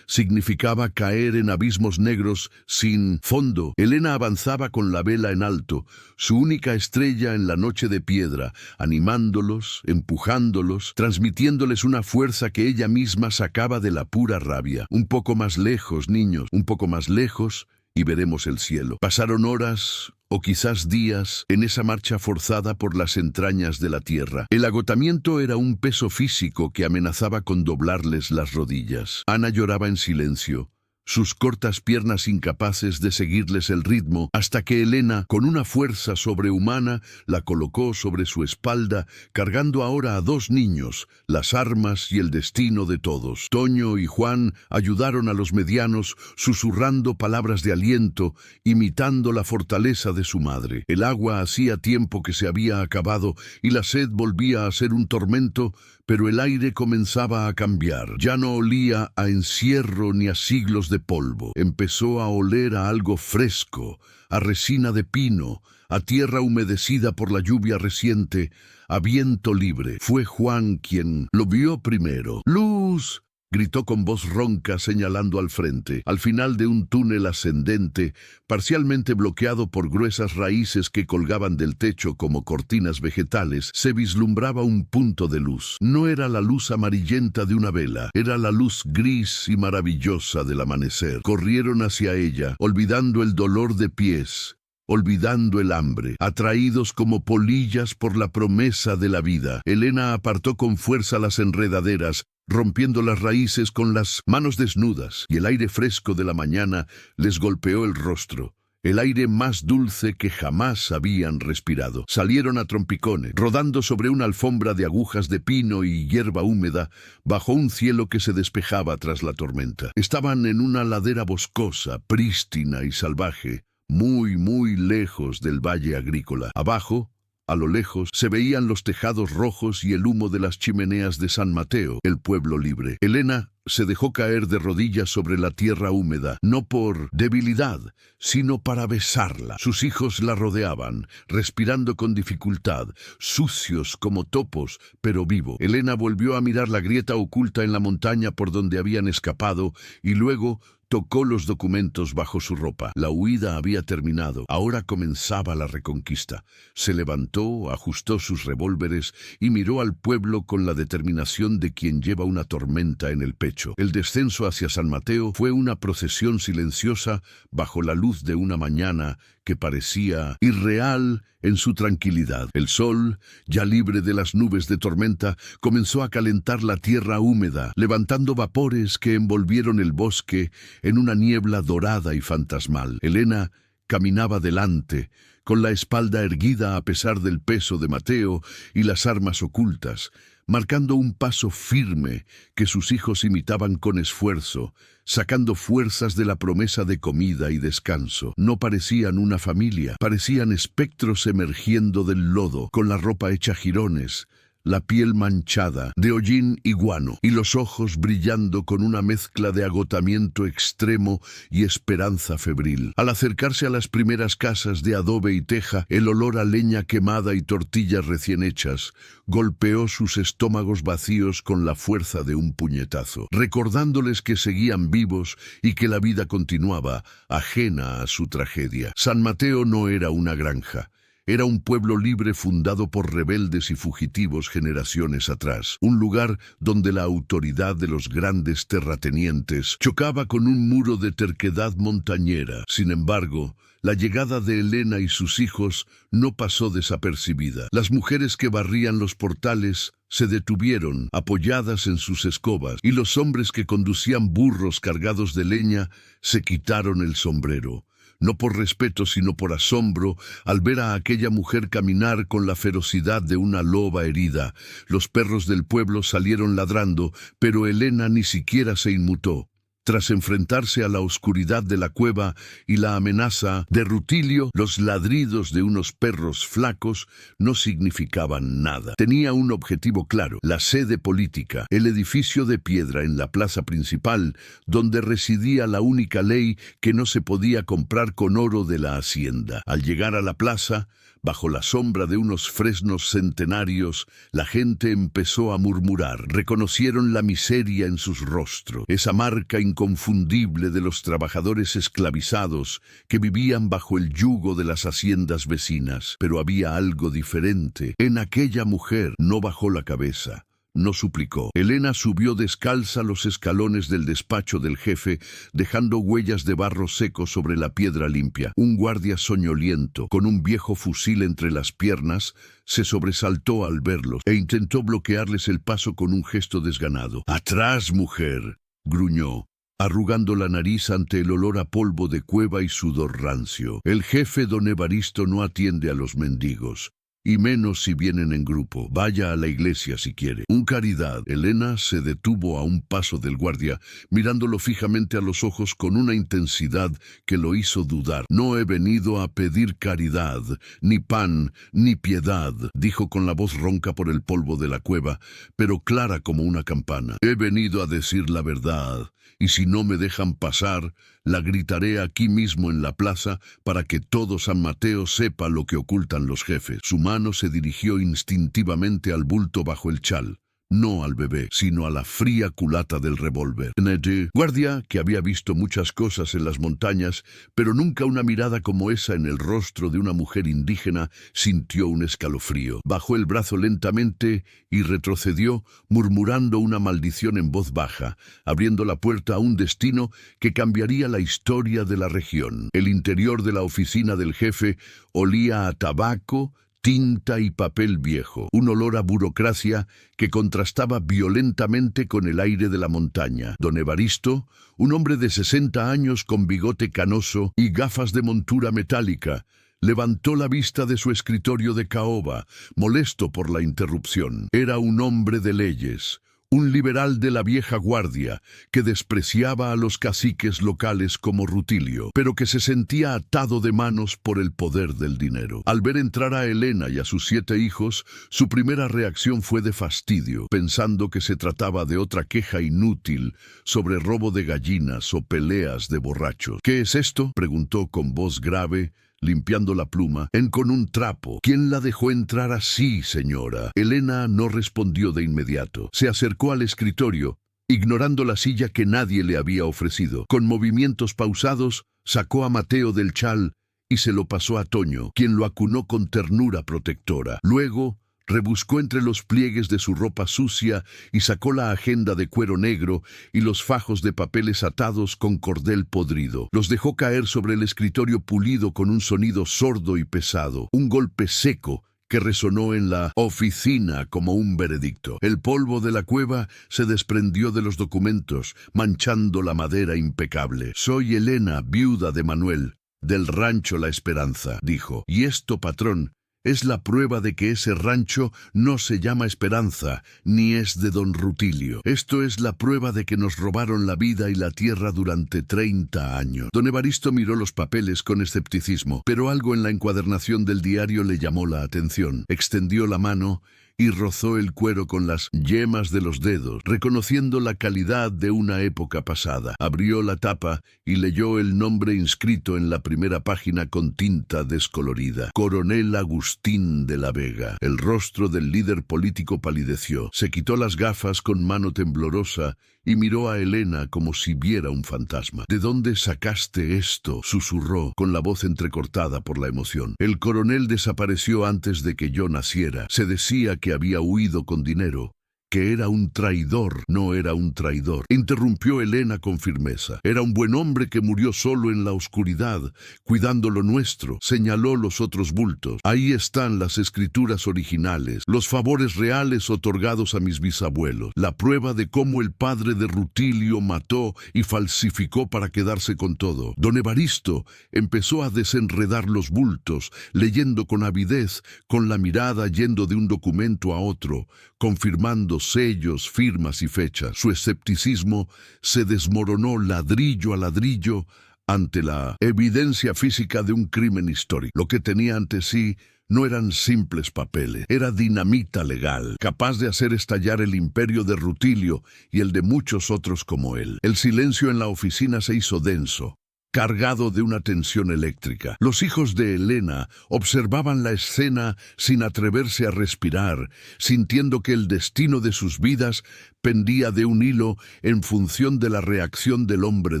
[SPEAKER 1] significaba caer en abismos negros sin fondo. Elena avanzaba con la vela en alto, su única estrella en la noche de piedra, animándolos, empujándolos, transmitiéndoles una fuerza que ella misma sacaba de la pura rabia. «Un poco más lejos, niños, un poco más lejos, y veremos el cielo». Pasaron horas o quizás días en esa marcha forzada por las entrañas de la tierra. El agotamiento era un peso físico que amenazaba con doblarles las rodillas. Ana lloraba en silencio, sus cortas piernas incapaces de seguirles el ritmo, hasta que Elena, con una fuerza sobrehumana, la colocó sobre su espalda, cargando ahora a 2 niños, las armas y el destino de todos. Toño y Juan ayudaron a los medianos, susurrando palabras de aliento, imitando la fortaleza de su madre. El agua hacía tiempo que se había acabado y la sed volvía a ser un tormento, pero el aire comenzaba a cambiar. Ya no olía a encierro ni a siglos de polvo. Empezó a oler a algo fresco, a resina de pino, a tierra humedecida por la lluvia reciente, a viento libre. Fue Juan quien lo vio primero. «¡Luz!», gritó con voz ronca señalando al frente. Al final de un túnel ascendente, parcialmente bloqueado por gruesas raíces que colgaban del techo como cortinas vegetales, se vislumbraba un punto de luz. No era la luz amarillenta de una vela, era la luz gris y maravillosa del amanecer. Corrieron hacia ella, olvidando el dolor de pies, olvidando el hambre, atraídos como polillas por la promesa de la vida. Elena apartó con fuerza las enredaderas, rompiendo las raíces con las manos desnudas, y el aire fresco de la mañana les golpeó el rostro. El aire más dulce que jamás habían respirado. Salieron a trompicones, rodando sobre una alfombra de agujas de pino y hierba húmeda, bajo un cielo que se despejaba tras la tormenta. Estaban en una ladera boscosa, prístina y salvaje, muy lejos del valle agrícola. Abajo, a lo lejos, se veían los tejados rojos y el humo de las chimeneas de San Mateo, el pueblo libre. Elena se dejó caer de rodillas sobre la tierra húmeda, no por debilidad, sino para besarla. Sus hijos la rodeaban, respirando con dificultad, sucios como topos, pero vivo. Elena volvió a mirar la grieta oculta en la montaña por donde habían escapado, y luego tocó los documentos bajo su ropa. La huida había terminado. Ahora comenzaba la reconquista. Se levantó, ajustó sus revólveres y miró al pueblo con la determinación de quien lleva una tormenta en el pecho. El descenso hacia San Mateo fue una procesión silenciosa bajo la luz de una mañana que parecía irreal en su tranquilidad. El sol, ya libre de las nubes de tormenta, comenzó a calentar la tierra húmeda, levantando vapores que envolvieron el bosque en una niebla dorada y fantasmal. Elena caminaba delante, con la espalda erguida a pesar del peso de Mateo y las armas ocultas, marcando un paso firme que sus hijos imitaban con esfuerzo, sacando fuerzas de la promesa de comida y descanso. No parecían una familia, parecían espectros emergiendo del lodo, con la ropa hecha jirones, la piel manchada de hollín y guano, y los ojos brillando con una mezcla de agotamiento extremo y esperanza febril. Al acercarse a las primeras casas de adobe y teja, el olor a leña quemada y tortillas recién hechas golpeó sus estómagos vacíos con la fuerza de un puñetazo, recordándoles que seguían vivos y que la vida continuaba, ajena a su tragedia. San Mateo no era una granja. Era un pueblo libre fundado por rebeldes y fugitivos generaciones atrás, un lugar donde la autoridad de los grandes terratenientes chocaba con un muro de terquedad montañera. Sin embargo, la llegada de Elena y sus hijos no pasó desapercibida. Las mujeres que barrían los portales se detuvieron, apoyadas en sus escobas, y los hombres que conducían burros cargados de leña se quitaron el sombrero. No por respeto, sino por asombro, al ver a aquella mujer caminar con la ferocidad de una loba herida. Los perros del pueblo salieron ladrando, pero Elena ni siquiera se inmutó. Tras enfrentarse a la oscuridad de la cueva y la amenaza de Rutilio, los ladridos de unos perros flacos no significaban nada. Tenía un objetivo claro: la sede política, el edificio de piedra en la plaza principal, donde residía la única ley que no se podía comprar con oro de la hacienda. Al llegar a la plaza, bajo la sombra de unos fresnos centenarios, la gente empezó a murmurar. Reconocieron la miseria en sus rostros, esa marca inconfundible de los trabajadores esclavizados que vivían bajo el yugo de las haciendas vecinas. Pero había algo diferente. En aquella mujer no bajó la cabeza. No suplicó. Elena subió descalza los escalones del despacho del jefe, dejando huellas de barro seco sobre la piedra limpia. Un guardia soñoliento, con un viejo fusil entre las piernas, se sobresaltó al verlos e intentó bloquearles el paso con un gesto desganado. «¡Atrás, mujer!», gruñó, arrugando la nariz ante el olor a polvo de cueva y sudor rancio. El jefe don Evaristo no atiende a los mendigos, y menos si vienen en grupo. Vaya a la iglesia si quiere. Un caridad. Elena se detuvo a un paso del guardia, mirándolo fijamente a los ojos con una intensidad que lo hizo dudar. «No he venido a pedir caridad, ni pan, ni piedad», dijo con la voz ronca por el polvo de la cueva, pero clara como una campana. «He venido a decir la verdad, y si no me dejan pasar, la gritaré aquí mismo en la plaza para que todo San Mateo sepa lo que ocultan los jefes». Su mano se dirigió instintivamente al bulto bajo el chal. no al bebé, sino a la fría culata del revólver. Kennedy, guardia que había visto muchas cosas en las montañas, pero nunca una mirada como esa en el rostro de una mujer indígena, sintió un escalofrío. Bajó el brazo lentamente y retrocedió, murmurando una maldición en voz baja, abriendo la puerta a un destino que cambiaría la historia de la región. El interior de la oficina del jefe olía a tabaco, tinta y papel viejo, un olor a burocracia que contrastaba violentamente con el aire de la montaña. Don Evaristo, un hombre de 60 años con bigote canoso y gafas de montura metálica, levantó la vista de su escritorio de caoba, molesto por la interrupción. Era un hombre de leyes, un liberal de la vieja guardia, que despreciaba a los caciques locales como Rutilio, pero que se sentía atado de manos por el poder del dinero. Al ver entrar a Elena y a sus 7 hijos, su primera reacción fue de fastidio, pensando que se trataba de otra queja inútil sobre robo de gallinas o peleas de borrachos. «¿Qué es esto?», preguntó con voz grave, limpiando la pluma, con un trapo. «¿Quién la dejó entrar así, señora?». Elena no respondió de inmediato. Se acercó al escritorio, ignorando la silla que nadie le había ofrecido. Con movimientos pausados, sacó a Mateo del chal y se lo pasó a Toño, quien lo acunó con ternura protectora. Luego, rebuscó entre los pliegues de su ropa sucia y sacó la agenda de cuero negro y los fajos de papeles atados con cordel podrido. Los dejó caer sobre el escritorio pulido con un sonido sordo y pesado, un golpe seco que resonó en la oficina como un veredicto. El polvo de la cueva se desprendió de los documentos, manchando la madera impecable. «Soy Elena, viuda de Manuel, del rancho La Esperanza», dijo. «Y esto, patrón, es la prueba de que ese rancho no se llama Esperanza, ni es de don Rutilio. Esto es la prueba de que nos robaron la vida y la tierra durante 30 años. Don Evaristo miró los papeles con escepticismo, pero algo en la encuadernación del diario le llamó la atención. Extendió la mano y rozó el cuero con las yemas de los dedos, reconociendo la calidad de una época pasada. Abrió la tapa y leyó el nombre inscrito en la primera página con tinta descolorida: Coronel Agustín de la Vega. El rostro del líder político palideció. Se quitó las gafas con mano temblorosa y miró a Elena como si viera un fantasma. «¿De dónde sacaste esto?», susurró, con la voz entrecortada por la emoción. «El coronel desapareció antes de que yo naciera. Se decía que había huido con dinero, que era un traidor». «No era un traidor», interrumpió Elena con firmeza. «Era un buen hombre que murió solo en la oscuridad, cuidando lo nuestro». Señaló los otros bultos. «Ahí están las escrituras originales, los favores reales otorgados a mis bisabuelos, la prueba de cómo el padre de Rutilio mató y falsificó para quedarse con todo». Don Evaristo empezó a desenredar los bultos, leyendo con avidez, con la mirada yendo de un documento a otro, confirmando sellos, firmas y fechas. Su escepticismo se desmoronó ladrillo a ladrillo ante la evidencia física de un crimen histórico. Lo que tenía ante sí no eran simples papeles, era dinamita legal, capaz de hacer estallar el imperio de Rutilio y el de muchos otros como él. El silencio en la oficina se hizo denso, cargado de una tensión eléctrica. Los hijos de Elena observaban la escena sin atreverse a respirar, sintiendo que el destino de sus vidas pendía de un hilo en función de la reacción del hombre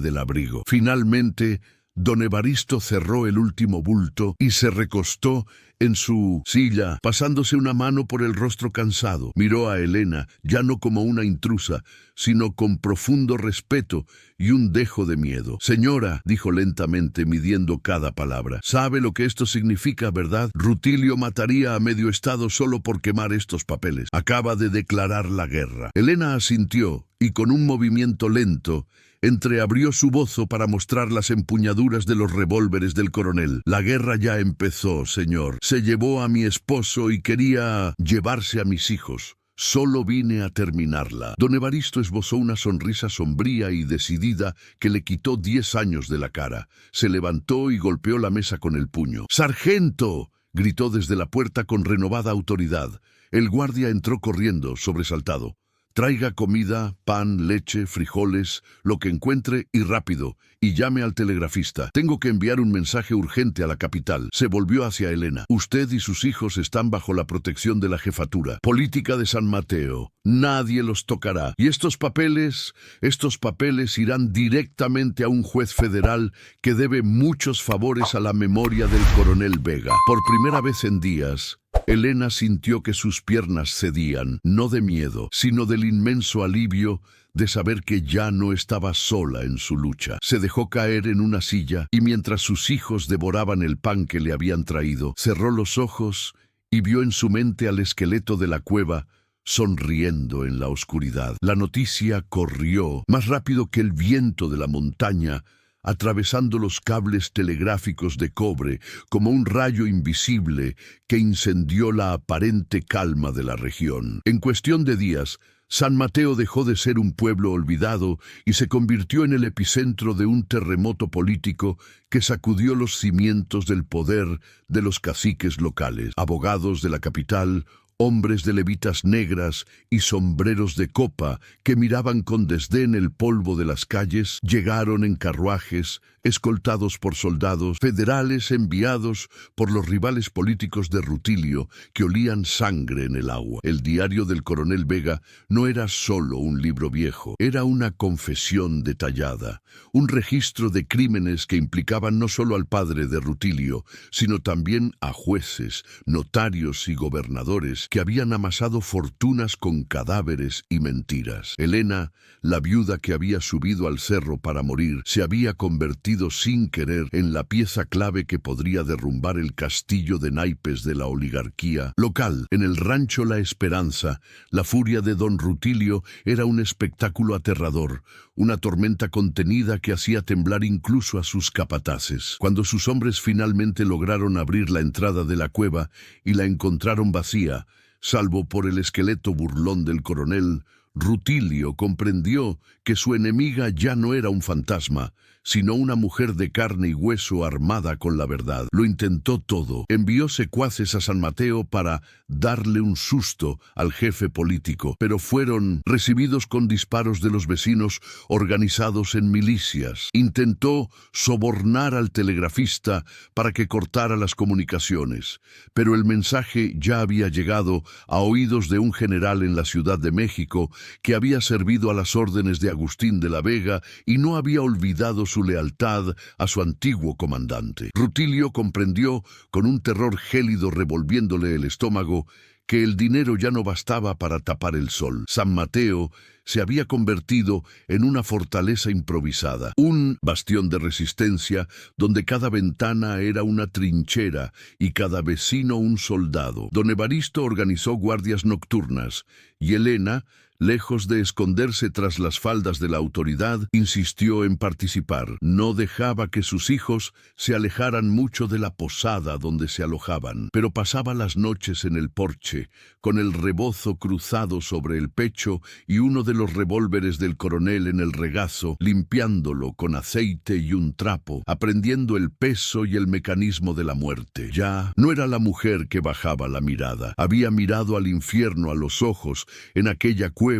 [SPEAKER 1] del abrigo. Finalmente, don Evaristo cerró el último bulto y se recostó en su silla, pasándose una mano por el rostro cansado. Miró a Elena, ya no como una intrusa, sino con profundo respeto y un dejo de miedo. «Señora», dijo lentamente, midiendo cada palabra, «sabe lo que esto significa, ¿verdad? Rutilio mataría a medio estado solo por quemar estos papeles. Acaba de declarar la guerra». Elena asintió y con un movimiento lento entreabrió su bozo para mostrar las empuñaduras de los revólveres del coronel. «La guerra ya empezó, señor. Se llevó a mi esposo y quería llevarse a mis hijos. Solo vine a terminarla». Don Evaristo esbozó una sonrisa sombría y decidida que le quitó 10 años de la cara. Se levantó y golpeó la mesa con el puño. «¡Sargento!», gritó desde la puerta con renovada autoridad. El guardia entró corriendo, sobresaltado. Traiga comida, pan, leche, frijoles, lo que encuentre y rápido, y llame al telegrafista. Tengo que enviar un mensaje urgente a la capital. Se volvió hacia Elena. Usted y sus hijos están bajo la protección de la jefatura política de San Mateo. Nadie los tocará. Y estos papeles irán directamente a un juez federal que debe muchos favores a la memoria del coronel Vega. Por primera vez en días, Elena sintió que sus piernas cedían, no de miedo, sino del inmenso alivio de saber que ya no estaba sola en su lucha. Se dejó caer en una silla y mientras sus hijos devoraban el pan que le habían traído, cerró los ojos y vio en su mente al esqueleto de la cueva sonriendo en la oscuridad. La noticia corrió más rápido que el viento de la montaña, atravesando los cables telegráficos de cobre como un rayo invisible que incendió la aparente calma de la región. En cuestión de días, San Mateo dejó de ser un pueblo olvidado y se convirtió en el epicentro de un terremoto político que sacudió los cimientos del poder de los caciques locales. Abogados de la capital, hombres de levitas negras y sombreros de copa que miraban con desdén el polvo de las calles, llegaron en carruajes, escoltados por soldados federales enviados por los rivales políticos de Rutilio que olían sangre en el agua. El diario del coronel Vega no era solo un libro viejo, era una confesión detallada, un registro de crímenes que implicaban no solo al padre de Rutilio, sino también a jueces, notarios y gobernadores que habían amasado fortunas con cadáveres y mentiras. Elena, la viuda que había subido al cerro para morir, se había convertido sin querer en la pieza clave que podría derrumbar el castillo de naipes de la oligarquía local. En el rancho La Esperanza, la furia de don Rutilio era un espectáculo aterrador, una tormenta contenida que hacía temblar incluso a sus capataces. Cuando sus hombres finalmente lograron abrir la entrada de la cueva y la encontraron vacía, salvo por el esqueleto burlón del coronel, Rutilio comprendió que su enemiga ya no era un fantasma, sino una mujer de carne y hueso armada con la verdad. Lo intentó todo. Envió secuaces a San Mateo para darle un susto al jefe político, pero fueron recibidos con disparos de los vecinos organizados en milicias. Intentó sobornar al telegrafista para que cortara las comunicaciones, pero el mensaje ya había llegado a oídos de un general en la Ciudad de México que había servido a las órdenes de Agustín de la Vega y no había olvidado su lealtad a su antiguo comandante. Rutilio comprendió, con un terror gélido revolviéndole el estómago, que el dinero ya no bastaba para tapar el sol. San Mateo se había convertido en una fortaleza improvisada, un bastión de resistencia donde cada ventana era una trinchera y cada vecino un soldado. Don Evaristo organizó guardias nocturnas y Elena, lejos de esconderse tras las faldas de la autoridad, insistió en participar. No dejaba que sus hijos se alejaran mucho de la posada donde se alojaban, pero pasaba las noches en el porche, con el rebozo cruzado sobre el pecho y uno de los revólveres del coronel en el regazo, limpiándolo con aceite y un trapo, aprendiendo el peso y el mecanismo de la muerte. Ya no era la mujer que bajaba la mirada. Había mirado al infierno a los ojos en aquella cueva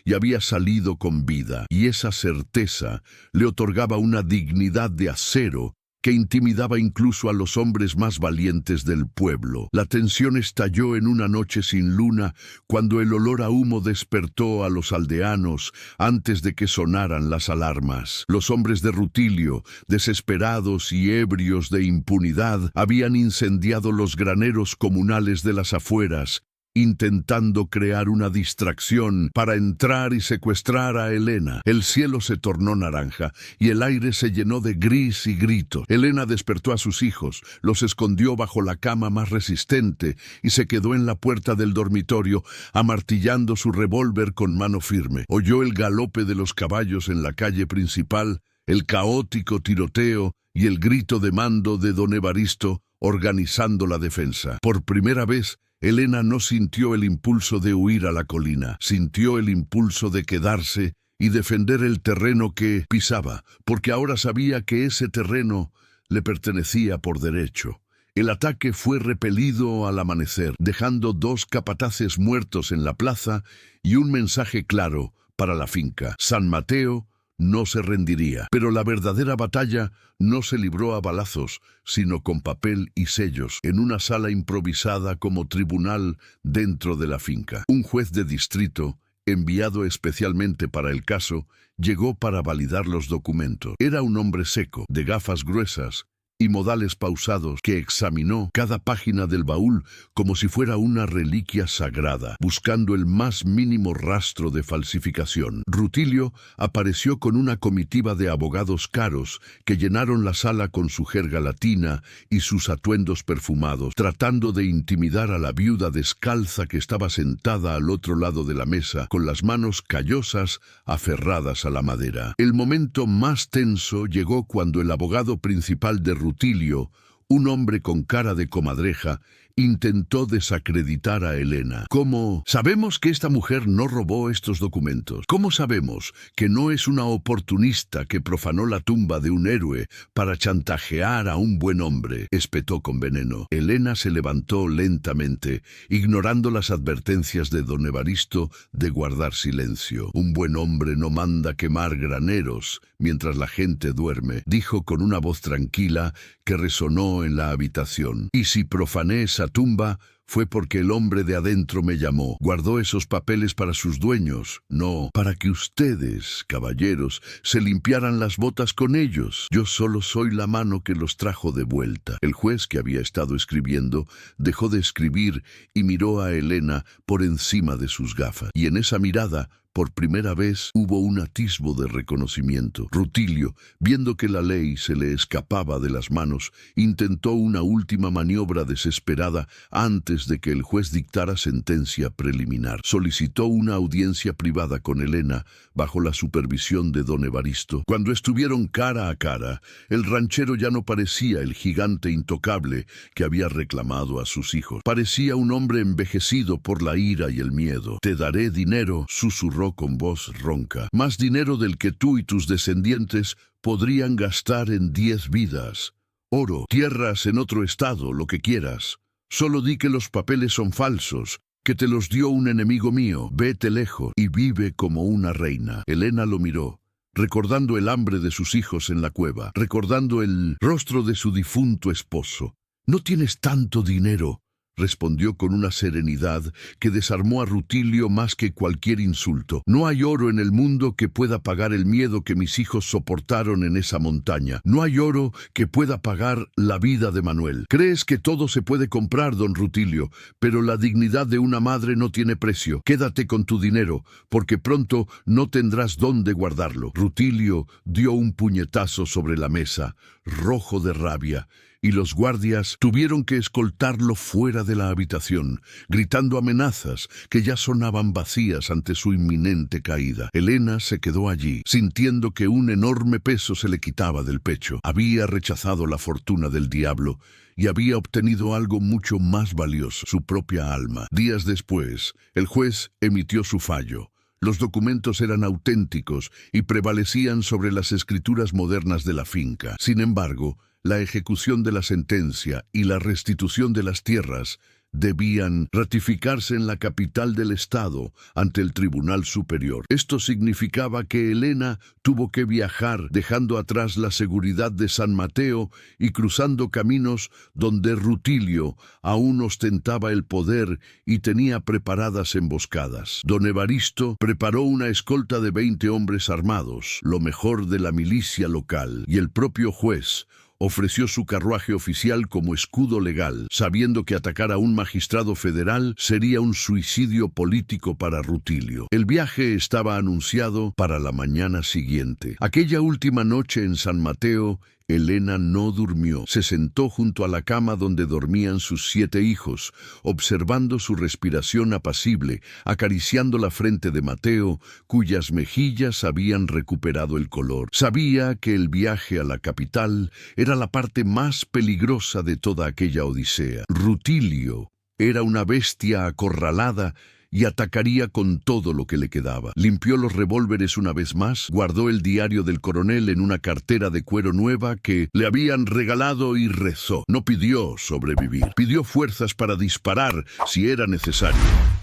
[SPEAKER 1] y había salido con vida, y esa certeza le otorgaba una dignidad de acero que intimidaba incluso a los hombres más valientes del pueblo. La tensión estalló en una noche sin luna, cuando el olor a humo despertó a los aldeanos antes de que sonaran las alarmas. Los hombres de Rutilio, desesperados y ebrios de impunidad, habían incendiado los graneros comunales de las afueras, intentando crear una distracción para entrar y secuestrar a Elena. El cielo se tornó naranja y el aire se llenó de gris y gritos. Elena despertó a sus hijos, los escondió bajo la cama más resistente y se quedó en la puerta del dormitorio, amartillando su revólver con mano firme. Oyó el galope de los caballos en la calle principal, el caótico tiroteo y el grito de mando de don Evaristo organizando la defensa. Por primera vez, Elena no sintió el impulso de huir a la colina, sintió el impulso de quedarse y defender el terreno que pisaba, porque ahora sabía que ese terreno le pertenecía por derecho. El ataque fue repelido al amanecer, dejando 2 capataces muertos en la plaza y un mensaje claro para la finca: San Mateo no se rendiría. Pero la verdadera batalla no se libró a balazos, sino con papel y sellos, en una sala improvisada como tribunal dentro de la finca. Un juez de distrito, enviado especialmente para el caso, llegó para validar los documentos. Era un hombre seco, de gafas gruesas y modales pausados, que examinó cada página del baúl como si fuera una reliquia sagrada, buscando el más mínimo rastro de falsificación. Rutilio apareció con una comitiva de abogados caros que llenaron la sala con su jerga latina y sus atuendos perfumados, tratando de intimidar a la viuda descalza que estaba sentada al otro lado de la mesa, con las manos callosas aferradas a la madera. El momento más tenso llegó cuando el abogado principal de Rutilio, un hombre con cara de comadreja, intentó desacreditar a Elena. ¿Cómo sabemos que esta mujer no robó estos documentos? ¿Cómo sabemos que no es una oportunista que profanó la tumba de un héroe para chantajear a un buen hombre?, espetó con veneno. Elena se levantó lentamente, ignorando las advertencias de don Evaristo de guardar silencio. Un buen hombre no manda quemar graneros mientras la gente duerme, dijo con una voz tranquila que resonó en la habitación. Y si profané esa tumba, fue porque el hombre de adentro me llamó. Guardó esos papeles para sus dueños, no para que ustedes, caballeros, se limpiaran las botas con ellos. Yo solo soy la mano que los trajo de vuelta. El juez, que había estado escribiendo, dejó de escribir y miró a Elena por encima de sus gafas. Y en esa mirada, por primera vez, hubo un atisbo de reconocimiento. Rutilio, viendo que la ley se le escapaba de las manos, intentó una última maniobra desesperada antes de que el juez dictara sentencia preliminar. Solicitó una audiencia privada con Elena bajo la supervisión de don Evaristo. Cuando estuvieron cara a cara, el ranchero ya no parecía el gigante intocable que había reclamado a sus hijos. Parecía un hombre envejecido por la ira y el miedo. «Te daré dinero», susurró con voz ronca, «más dinero del que tú y tus descendientes podrían gastar en 10 vidas. Oro, tierras en otro estado, lo que quieras. Solo di que los papeles son falsos, que te los dio un enemigo mío. Vete lejos y vive como una reina». Elena lo miró, recordando el hambre de sus hijos en la cueva, recordando el rostro de su difunto esposo. «No tienes tanto dinero», respondió con una serenidad que desarmó a Rutilio más que cualquier insulto. «No hay oro en el mundo que pueda pagar el miedo que mis hijos soportaron en esa montaña. No hay oro que pueda pagar la vida de Manuel. Crees que todo se puede comprar, don Rutilio, pero la dignidad de una madre no tiene precio. Quédate con tu dinero, porque pronto no tendrás dónde guardarlo». Rutilio dio un puñetazo sobre la mesa, rojo de rabia, y los guardias tuvieron que escoltarlo fuera de la habitación, gritando amenazas que ya sonaban vacías ante su inminente caída. Elena se quedó allí, sintiendo que un enorme peso se le quitaba del pecho. Había rechazado la fortuna del diablo y había obtenido algo mucho más valioso: su propia alma. Días después, el juez emitió su fallo. Los documentos eran auténticos y prevalecían sobre las escrituras modernas de la finca. Sin embargo, la ejecución de la sentencia y la restitución de las tierras debían ratificarse en la capital del estado ante el Tribunal Superior. Esto significaba que Elena tuvo que viajar, dejando atrás la seguridad de San Mateo y cruzando caminos donde Rutilio aún ostentaba el poder y tenía preparadas emboscadas. Don Evaristo preparó una escolta de 20 hombres armados, lo mejor de la milicia local, y el propio juez ofreció su carruaje oficial como escudo legal, sabiendo que atacar a un magistrado federal sería un suicidio político para Rutilio. El viaje estaba anunciado para la mañana siguiente. Aquella última noche en San Mateo, Elena no durmió. Se sentó junto a la cama donde dormían sus 7 hijos, observando su respiración apacible, acariciando la frente de Mateo, cuyas mejillas habían recuperado el color. Sabía que el viaje a la capital era la parte más peligrosa de toda aquella odisea. Rutilio era una bestia acorralada y atacaría con todo lo que le quedaba. Limpió los revólveres una vez más, guardó el diario del coronel en una cartera de cuero nueva que le habían regalado y rezó. No pidió sobrevivir, pidió fuerzas para disparar si era necesario.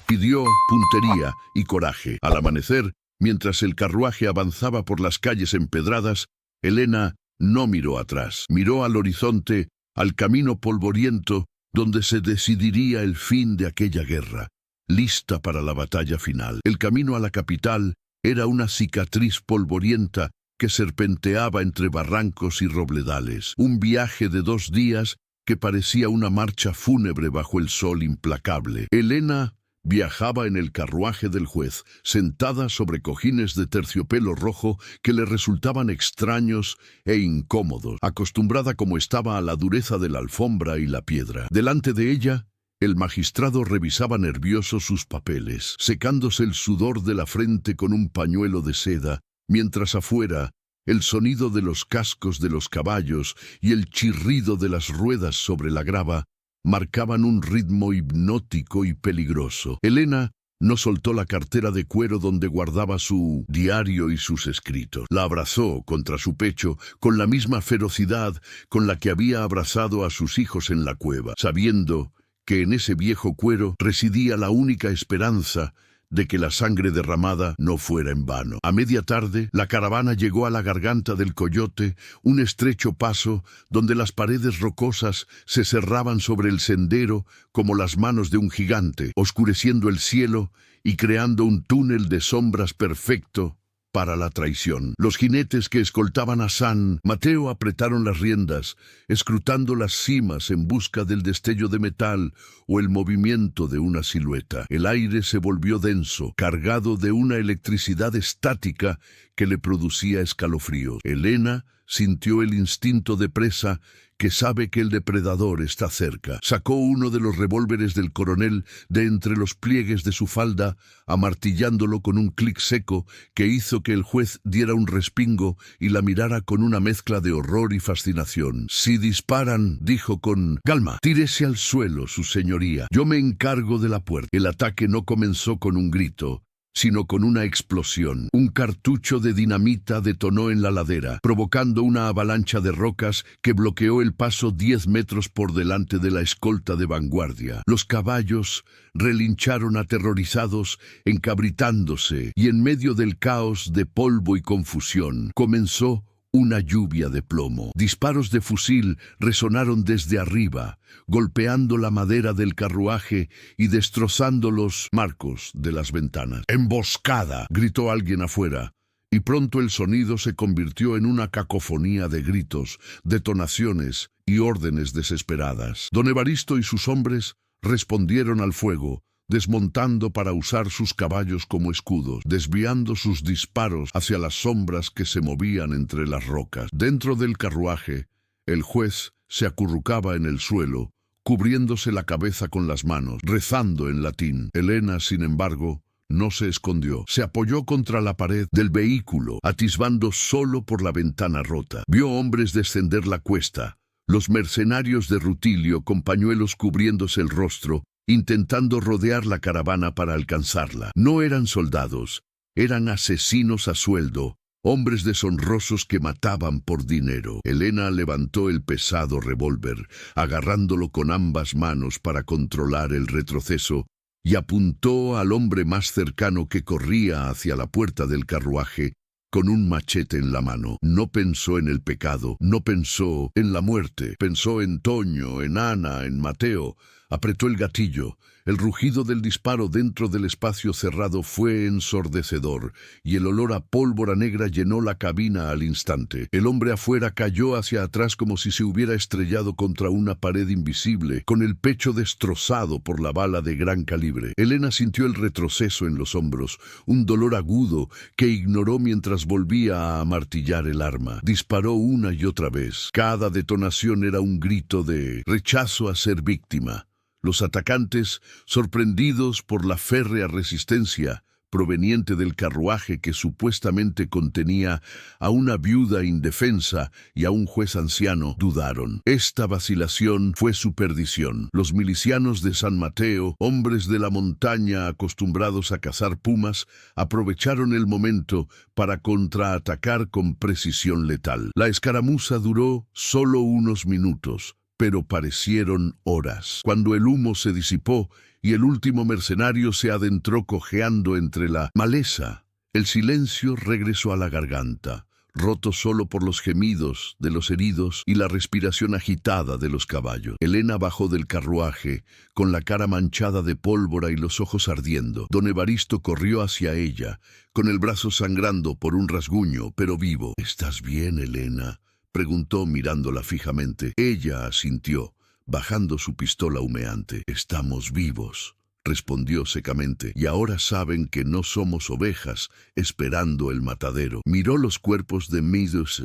[SPEAKER 1] Pidió puntería y coraje. Al amanecer, mientras el carruaje avanzaba por las calles empedradas, Elena no miró atrás. Miró al horizonte, al camino polvoriento, donde se decidiría el fin de aquella guerra, lista para la batalla final. El camino a la capital era una cicatriz polvorienta que serpenteaba entre barrancos y robledales. Un viaje de 2 días que parecía una marcha fúnebre bajo el sol implacable. Elena viajaba en el carruaje del juez, sentada sobre cojines de terciopelo rojo que le resultaban extraños e incómodos, acostumbrada como estaba a la dureza de la alfombra y la piedra. Delante de ella, el magistrado revisaba nervioso sus papeles, secándose el sudor de la frente con un pañuelo de seda, mientras afuera, el sonido de los cascos de los caballos y el chirrido de las ruedas sobre la grava marcaban un ritmo hipnótico y peligroso. Elena no soltó la cartera de cuero donde guardaba su diario y sus escritos. La abrazó contra su pecho con la misma ferocidad con la que había abrazado a sus hijos en la cueva, sabiendo que en ese viejo cuero residía la única esperanza de que la sangre derramada no fuera en vano. A media tarde, la caravana llegó a la garganta del Coyote, un estrecho paso donde las paredes rocosas se cerraban sobre el sendero como las manos de un gigante, oscureciendo el cielo y creando un túnel de sombras perfecto para la traición. Los jinetes que escoltaban a San Mateo apretaron las riendas, escrutando las cimas en busca del destello de metal o el movimiento de una silueta. El aire se volvió denso, cargado de una electricidad estática que le producía escalofríos. Elena sintió el instinto de presa que sabe que el depredador está cerca. Sacó uno de los revólveres del coronel de entre los pliegues de su falda, amartillándolo con un clic seco que hizo que el juez diera un respingo y la mirara con una mezcla de horror y fascinación. «Si disparan», dijo con calma, «tírese al suelo, su señoría. Yo me encargo de la puerta». El ataque no comenzó con un grito, sino con una explosión. Un cartucho de dinamita detonó en la ladera, provocando una avalancha de rocas que bloqueó el paso 10 metros por delante de la escolta de vanguardia. Los caballos relincharon aterrorizados, encabritándose, y en medio del caos de polvo y confusión comenzó una lluvia de plomo. Disparos de fusil resonaron desde arriba, golpeando la madera del carruaje y destrozando los marcos de las ventanas. «¡Emboscada!», gritó alguien afuera, y pronto el sonido se convirtió en una cacofonía de gritos, detonaciones y órdenes desesperadas. Don Evaristo y sus hombres respondieron al fuego, desmontando para usar sus caballos como escudos, desviando sus disparos hacia las sombras que se movían entre las rocas. Dentro del carruaje, el juez se acurrucaba en el suelo, cubriéndose la cabeza con las manos, rezando en latín. Elena, sin embargo, no se escondió. Se apoyó contra la pared del vehículo, atisbando solo por la ventana rota. Vio hombres descender la cuesta, los mercenarios de Rutilio con pañuelos cubriéndose el rostro, intentando rodear la caravana para alcanzarla. No eran soldados, eran asesinos a sueldo, hombres deshonrosos que mataban por dinero. Elena levantó el pesado revólver, agarrándolo con ambas manos para controlar el retroceso, y apuntó al hombre más cercano que corría hacia la puerta del carruaje, con un machete en la mano. No pensó en el pecado, no pensó en la muerte, pensó en Toño, en Ana, en Mateo. Apretó el gatillo. El rugido del disparo dentro del espacio cerrado fue ensordecedor, y el olor a pólvora negra llenó la cabina al instante. El hombre afuera cayó hacia atrás como si se hubiera estrellado contra una pared invisible, con el pecho destrozado por la bala de gran calibre. Elena sintió el retroceso en los hombros, un dolor agudo que ignoró mientras volvía a amartillar el arma. Disparó una y otra vez. Cada detonación era un grito de rechazo a ser víctima. Los atacantes, sorprendidos por la férrea resistencia, proveniente del carruaje que supuestamente contenía a una viuda indefensa y a un juez anciano, dudaron. Esta vacilación fue su perdición. Los milicianos de San Mateo, hombres de la montaña acostumbrados a cazar pumas, aprovecharon el momento para contraatacar con precisión letal. La escaramuza duró solo unos minutos, pero parecieron horas. Cuando el humo se disipó y el último mercenario se adentró cojeando entre la maleza, el silencio regresó a la garganta, roto solo por los gemidos de los heridos y la respiración agitada de los caballos. Elena bajó del carruaje, con la cara manchada de pólvora y los ojos ardiendo. Don Evaristo corrió hacia ella, con el brazo sangrando por un rasguño, pero vivo. ¿Estás bien, Elena?, preguntó mirándola fijamente. Ella asintió, bajando su pistola humeante. «Estamos vivos», respondió secamente, «y ahora saben que no somos ovejas esperando el matadero». Miró los cuerpos de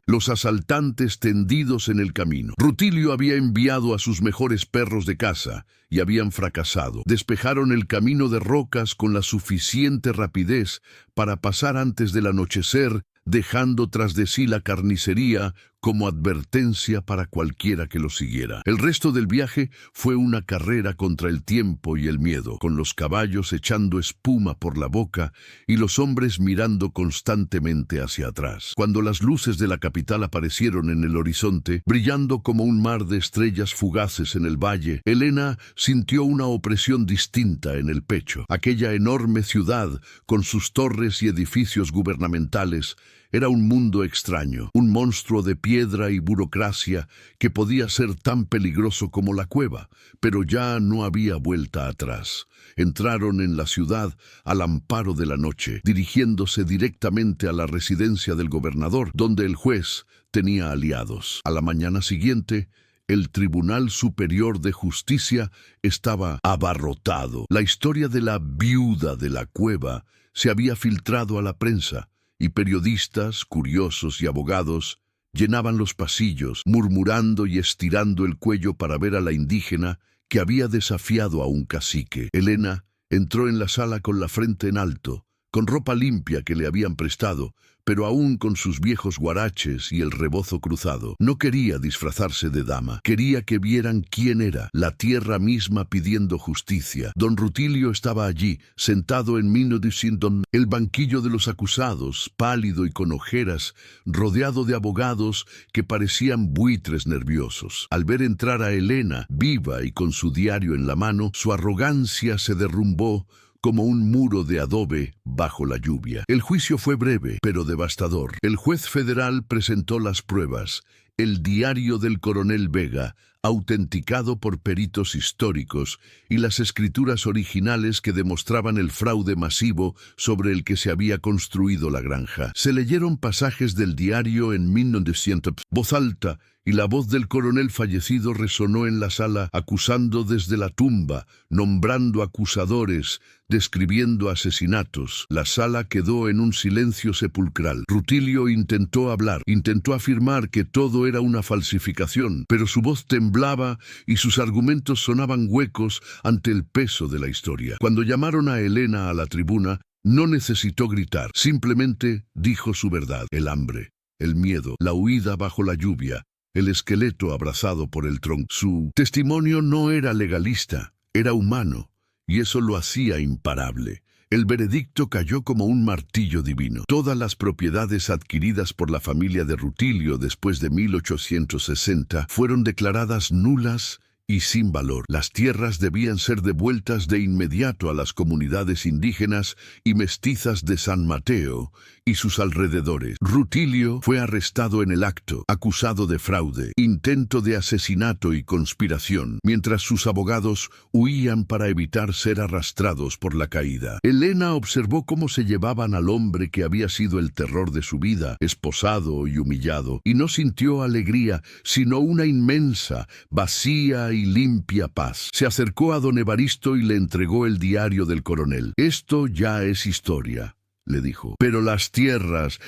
[SPEAKER 1] los asaltantes tendidos en el camino. Rutilio había enviado a sus mejores perros de caza y habían fracasado. Despejaron el camino de rocas con la suficiente rapidez para pasar antes del anochecer, dejando tras de sí la carnicería como advertencia para cualquiera que lo siguiera. El resto del viaje fue una carrera contra el tiempo y el miedo, con los caballos echando espuma por la boca y los hombres mirando constantemente hacia atrás. Cuando las luces de la capital aparecieron en el horizonte, brillando como un mar de estrellas fugaces en el valle, Elena sintió una opresión distinta en el pecho. Aquella enorme ciudad, con sus torres y edificios gubernamentales, era un mundo extraño, un monstruo de piedra y burocracia que podía ser tan peligroso como la cueva, pero ya no había vuelta atrás. Entraron en la ciudad al amparo de la noche, dirigiéndose directamente a la residencia del gobernador, donde el juez tenía aliados. A la mañana siguiente, el Tribunal Superior de Justicia estaba abarrotado. La historia de la viuda de la cueva se había filtrado a la prensa, y periodistas, curiosos y abogados llenaban los pasillos, murmurando y estirando el cuello para ver a la indígena que había desafiado a un cacique. Elena entró en la sala con la frente en alto, con ropa limpia que le habían prestado, pero aún con sus viejos guaraches y el rebozo cruzado. No quería disfrazarse de dama, quería que vieran quién era, la tierra misma pidiendo justicia. Don Rutilio estaba allí, sentado en el banquillo de los acusados, pálido y con ojeras, rodeado de abogados que parecían buitres nerviosos. Al ver entrar a Elena, viva y con su diario en la mano, su arrogancia se derrumbó como un muro de adobe bajo la lluvia. El juicio fue breve, pero devastador. El juez federal presentó las pruebas, el diario del coronel Vega, autenticado por peritos históricos, y las escrituras originales que demostraban el fraude masivo sobre el que se había construido la granja. Se leyeron pasajes del diario en 1900, voz alta, y la voz del coronel fallecido resonó en la sala, acusando desde la tumba, nombrando acusadores, describiendo asesinatos. La sala quedó en un silencio sepulcral. Rutilio intentó hablar, intentó afirmar que todo era una falsificación, pero su voz temblaba y sus argumentos sonaban huecos ante el peso de la historia. Cuando llamaron a Elena a la tribuna, no necesitó gritar, simplemente dijo su verdad: el hambre, el miedo, la huida bajo la lluvia, el esqueleto abrazado por el tronco. Su testimonio no era legalista, era humano, y eso lo hacía imparable. El veredicto cayó como un martillo divino. Todas las propiedades adquiridas por la familia de Rutilio después de 1860 fueron declaradas nulas y sin valor. Las tierras debían ser devueltas de inmediato a las comunidades indígenas y mestizas de San Mateo y sus alrededores. Rutilio fue arrestado en el acto, acusado de fraude, intento de asesinato y conspiración, mientras sus abogados huían para evitar ser arrastrados por la caída. Elena observó cómo se llevaban al hombre que había sido el terror de su vida, esposado y humillado, y no sintió alegría, sino una inmensa, vacía y limpia paz. Se acercó a don Evaristo y le entregó el diario del coronel. «Esto ya es historia», le dijo. «Pero las tierras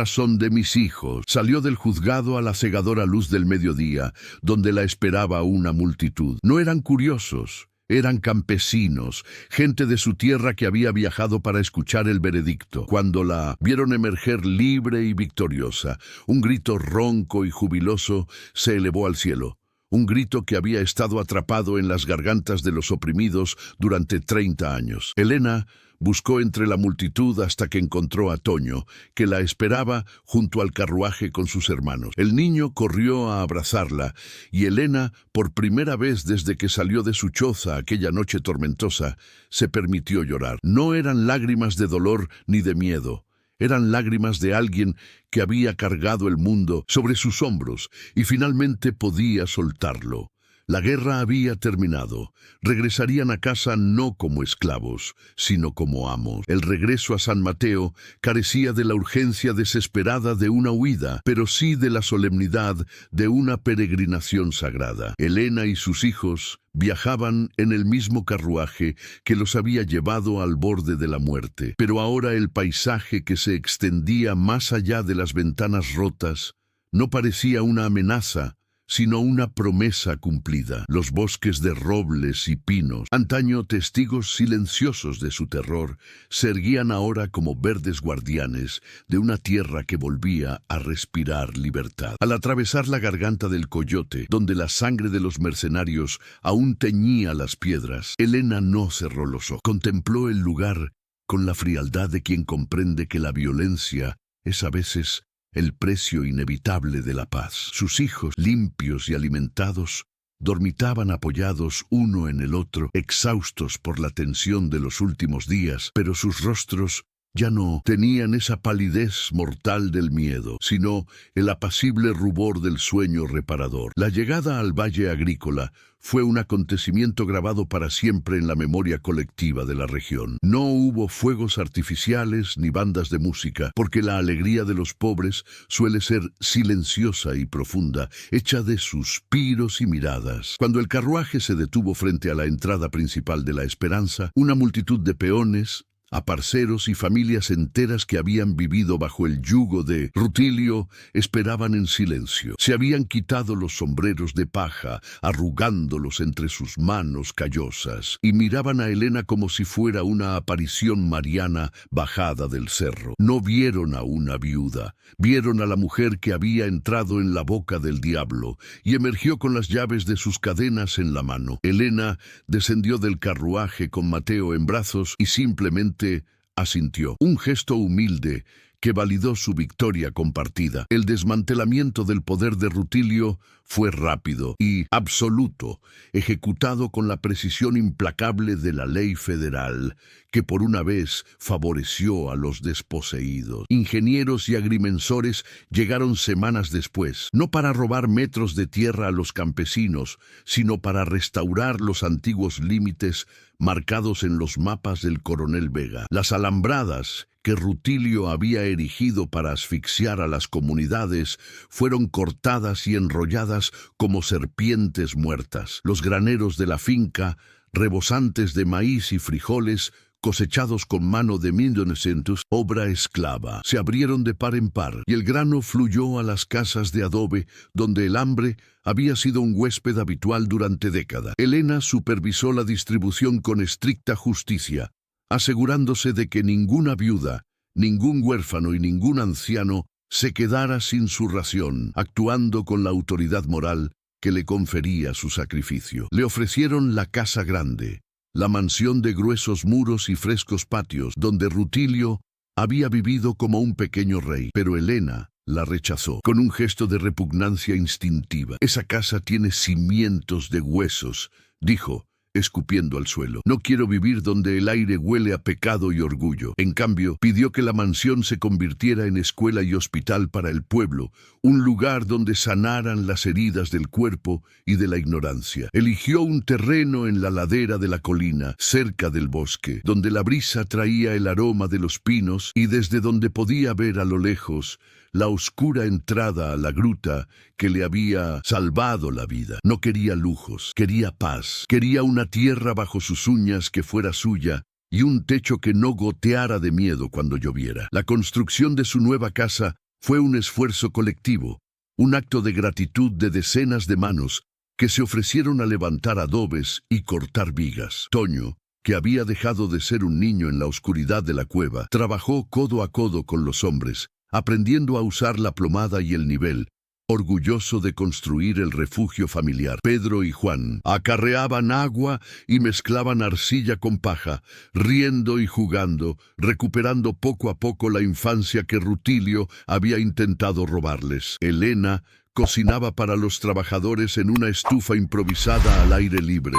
[SPEAKER 1] son de mis hijos». Salió del juzgado a la cegadora luz del mediodía, donde la esperaba una multitud. No eran curiosos, Eran campesinos, gente de su tierra que había viajado para escuchar el veredicto. Cuando la vieron emerger libre y victoriosa, un grito ronco y jubiloso se elevó al cielo. Un grito que había estado atrapado en las gargantas de los oprimidos durante 30 años. Elena buscó entre la multitud hasta que encontró a Toño, que la esperaba junto al carruaje con sus hermanos. El niño corrió a abrazarla, y Elena, por primera vez desde que salió de su choza aquella noche tormentosa, se permitió llorar. No eran lágrimas de dolor ni de miedo. Eran lágrimas de alguien que había cargado el mundo sobre sus hombros y finalmente podía soltarlo. La guerra había terminado. Regresarían a casa no como esclavos, sino como amos. El regreso a San Mateo carecía de la urgencia desesperada de una huida, pero sí de la solemnidad de una peregrinación sagrada. Elena y sus hijos viajaban en el mismo carruaje que los había llevado al borde de la muerte. Pero ahora el paisaje que se extendía más allá de las ventanas rotas no parecía una amenaza, sino una promesa cumplida. Los bosques de robles y pinos, antaño testigos silenciosos de su terror, se erguían ahora como verdes guardianes de una tierra que volvía a respirar libertad. Al atravesar la garganta del Coyote, donde la sangre de los mercenarios aún teñía las piedras, Elena no cerró los ojos. Contempló el lugar con la frialdad de quien comprende que la violencia es a veces el precio inevitable de la paz. Sus hijos, limpios y alimentados, dormitaban apoyados uno en el otro, exhaustos por la tensión de los últimos días, pero sus rostros ya no tenían esa palidez mortal del miedo, sino el apacible rubor del sueño reparador. La llegada al Valle Agrícola fue un acontecimiento grabado para siempre en la memoria colectiva de la región. No hubo fuegos artificiales ni bandas de música, porque la alegría de los pobres suele ser silenciosa y profunda, hecha de suspiros y miradas. Cuando el carruaje se detuvo frente a la entrada principal de La Esperanza, una multitud de peones, aparceros y familias enteras que habían vivido bajo el yugo de Rutilio esperaban en silencio. Se habían quitado los sombreros de paja, arrugándolos entre sus manos callosas, y miraban a Elena como si fuera una aparición mariana bajada del cerro. No vieron a una viuda, vieron a la mujer que había entrado en la boca del diablo y emergió con las llaves de sus cadenas en la mano. Elena descendió del carruaje con Mateo en brazos y simplemente asintió. Un gesto humilde que validó su victoria compartida. El desmantelamiento del poder de Rutilio fue rápido y absoluto, ejecutado con la precisión implacable de la ley federal, que por una vez favoreció a los desposeídos. Ingenieros y agrimensores llegaron semanas después, no para robar metros de tierra a los campesinos, sino para restaurar los antiguos límites marcados en los mapas del coronel Vega. Las alambradas que Rutilio había erigido para asfixiar a las comunidades fueron cortadas y enrolladas como serpientes muertas. Los graneros de la finca, rebosantes de maíz y frijoles, cosechados con mano de 1900, obra esclava, se abrieron de par en par, y el grano fluyó a las casas de adobe, donde el hambre había sido un huésped habitual durante décadas. Elena supervisó la distribución con estricta justicia, asegurándose de que ninguna viuda, ningún huérfano y ningún anciano se quedara sin su ración, actuando con la autoridad moral que le confería su sacrificio. Le ofrecieron la casa grande, la mansión de gruesos muros y frescos patios, donde Rutilio había vivido como un pequeño rey, pero Elena la rechazó con un gesto de repugnancia instintiva. «Esa casa tiene cimientos de huesos», dijo, escupiendo al suelo. «No quiero vivir donde el aire huele a pecado y orgullo». En cambio, pidió que la mansión se convirtiera en escuela y hospital para el pueblo, un lugar donde sanaran las heridas del cuerpo y de la ignorancia. Eligió un terreno en la ladera de la colina, cerca del bosque, donde la brisa traía el aroma de los pinos y desde donde podía ver a lo lejos la oscura entrada a la gruta que le había salvado la vida. No quería lujos, quería paz, quería una tierra bajo sus uñas que fuera suya y un techo que no goteara de miedo cuando lloviera. La construcción de su nueva casa fue un esfuerzo colectivo, un acto de gratitud de decenas de manos que se ofrecieron a levantar adobes y cortar vigas. Toño, que había dejado de ser un niño en la oscuridad de la cueva, trabajó codo a codo con los hombres, aprendiendo a usar la plomada y el nivel, orgulloso de construir el refugio familiar. Pedro y Juan acarreaban agua y mezclaban arcilla con paja, riendo y jugando, recuperando poco a poco la infancia que Rutilio había intentado robarles. Elena cocinaba para los trabajadores en una estufa improvisada al aire libre,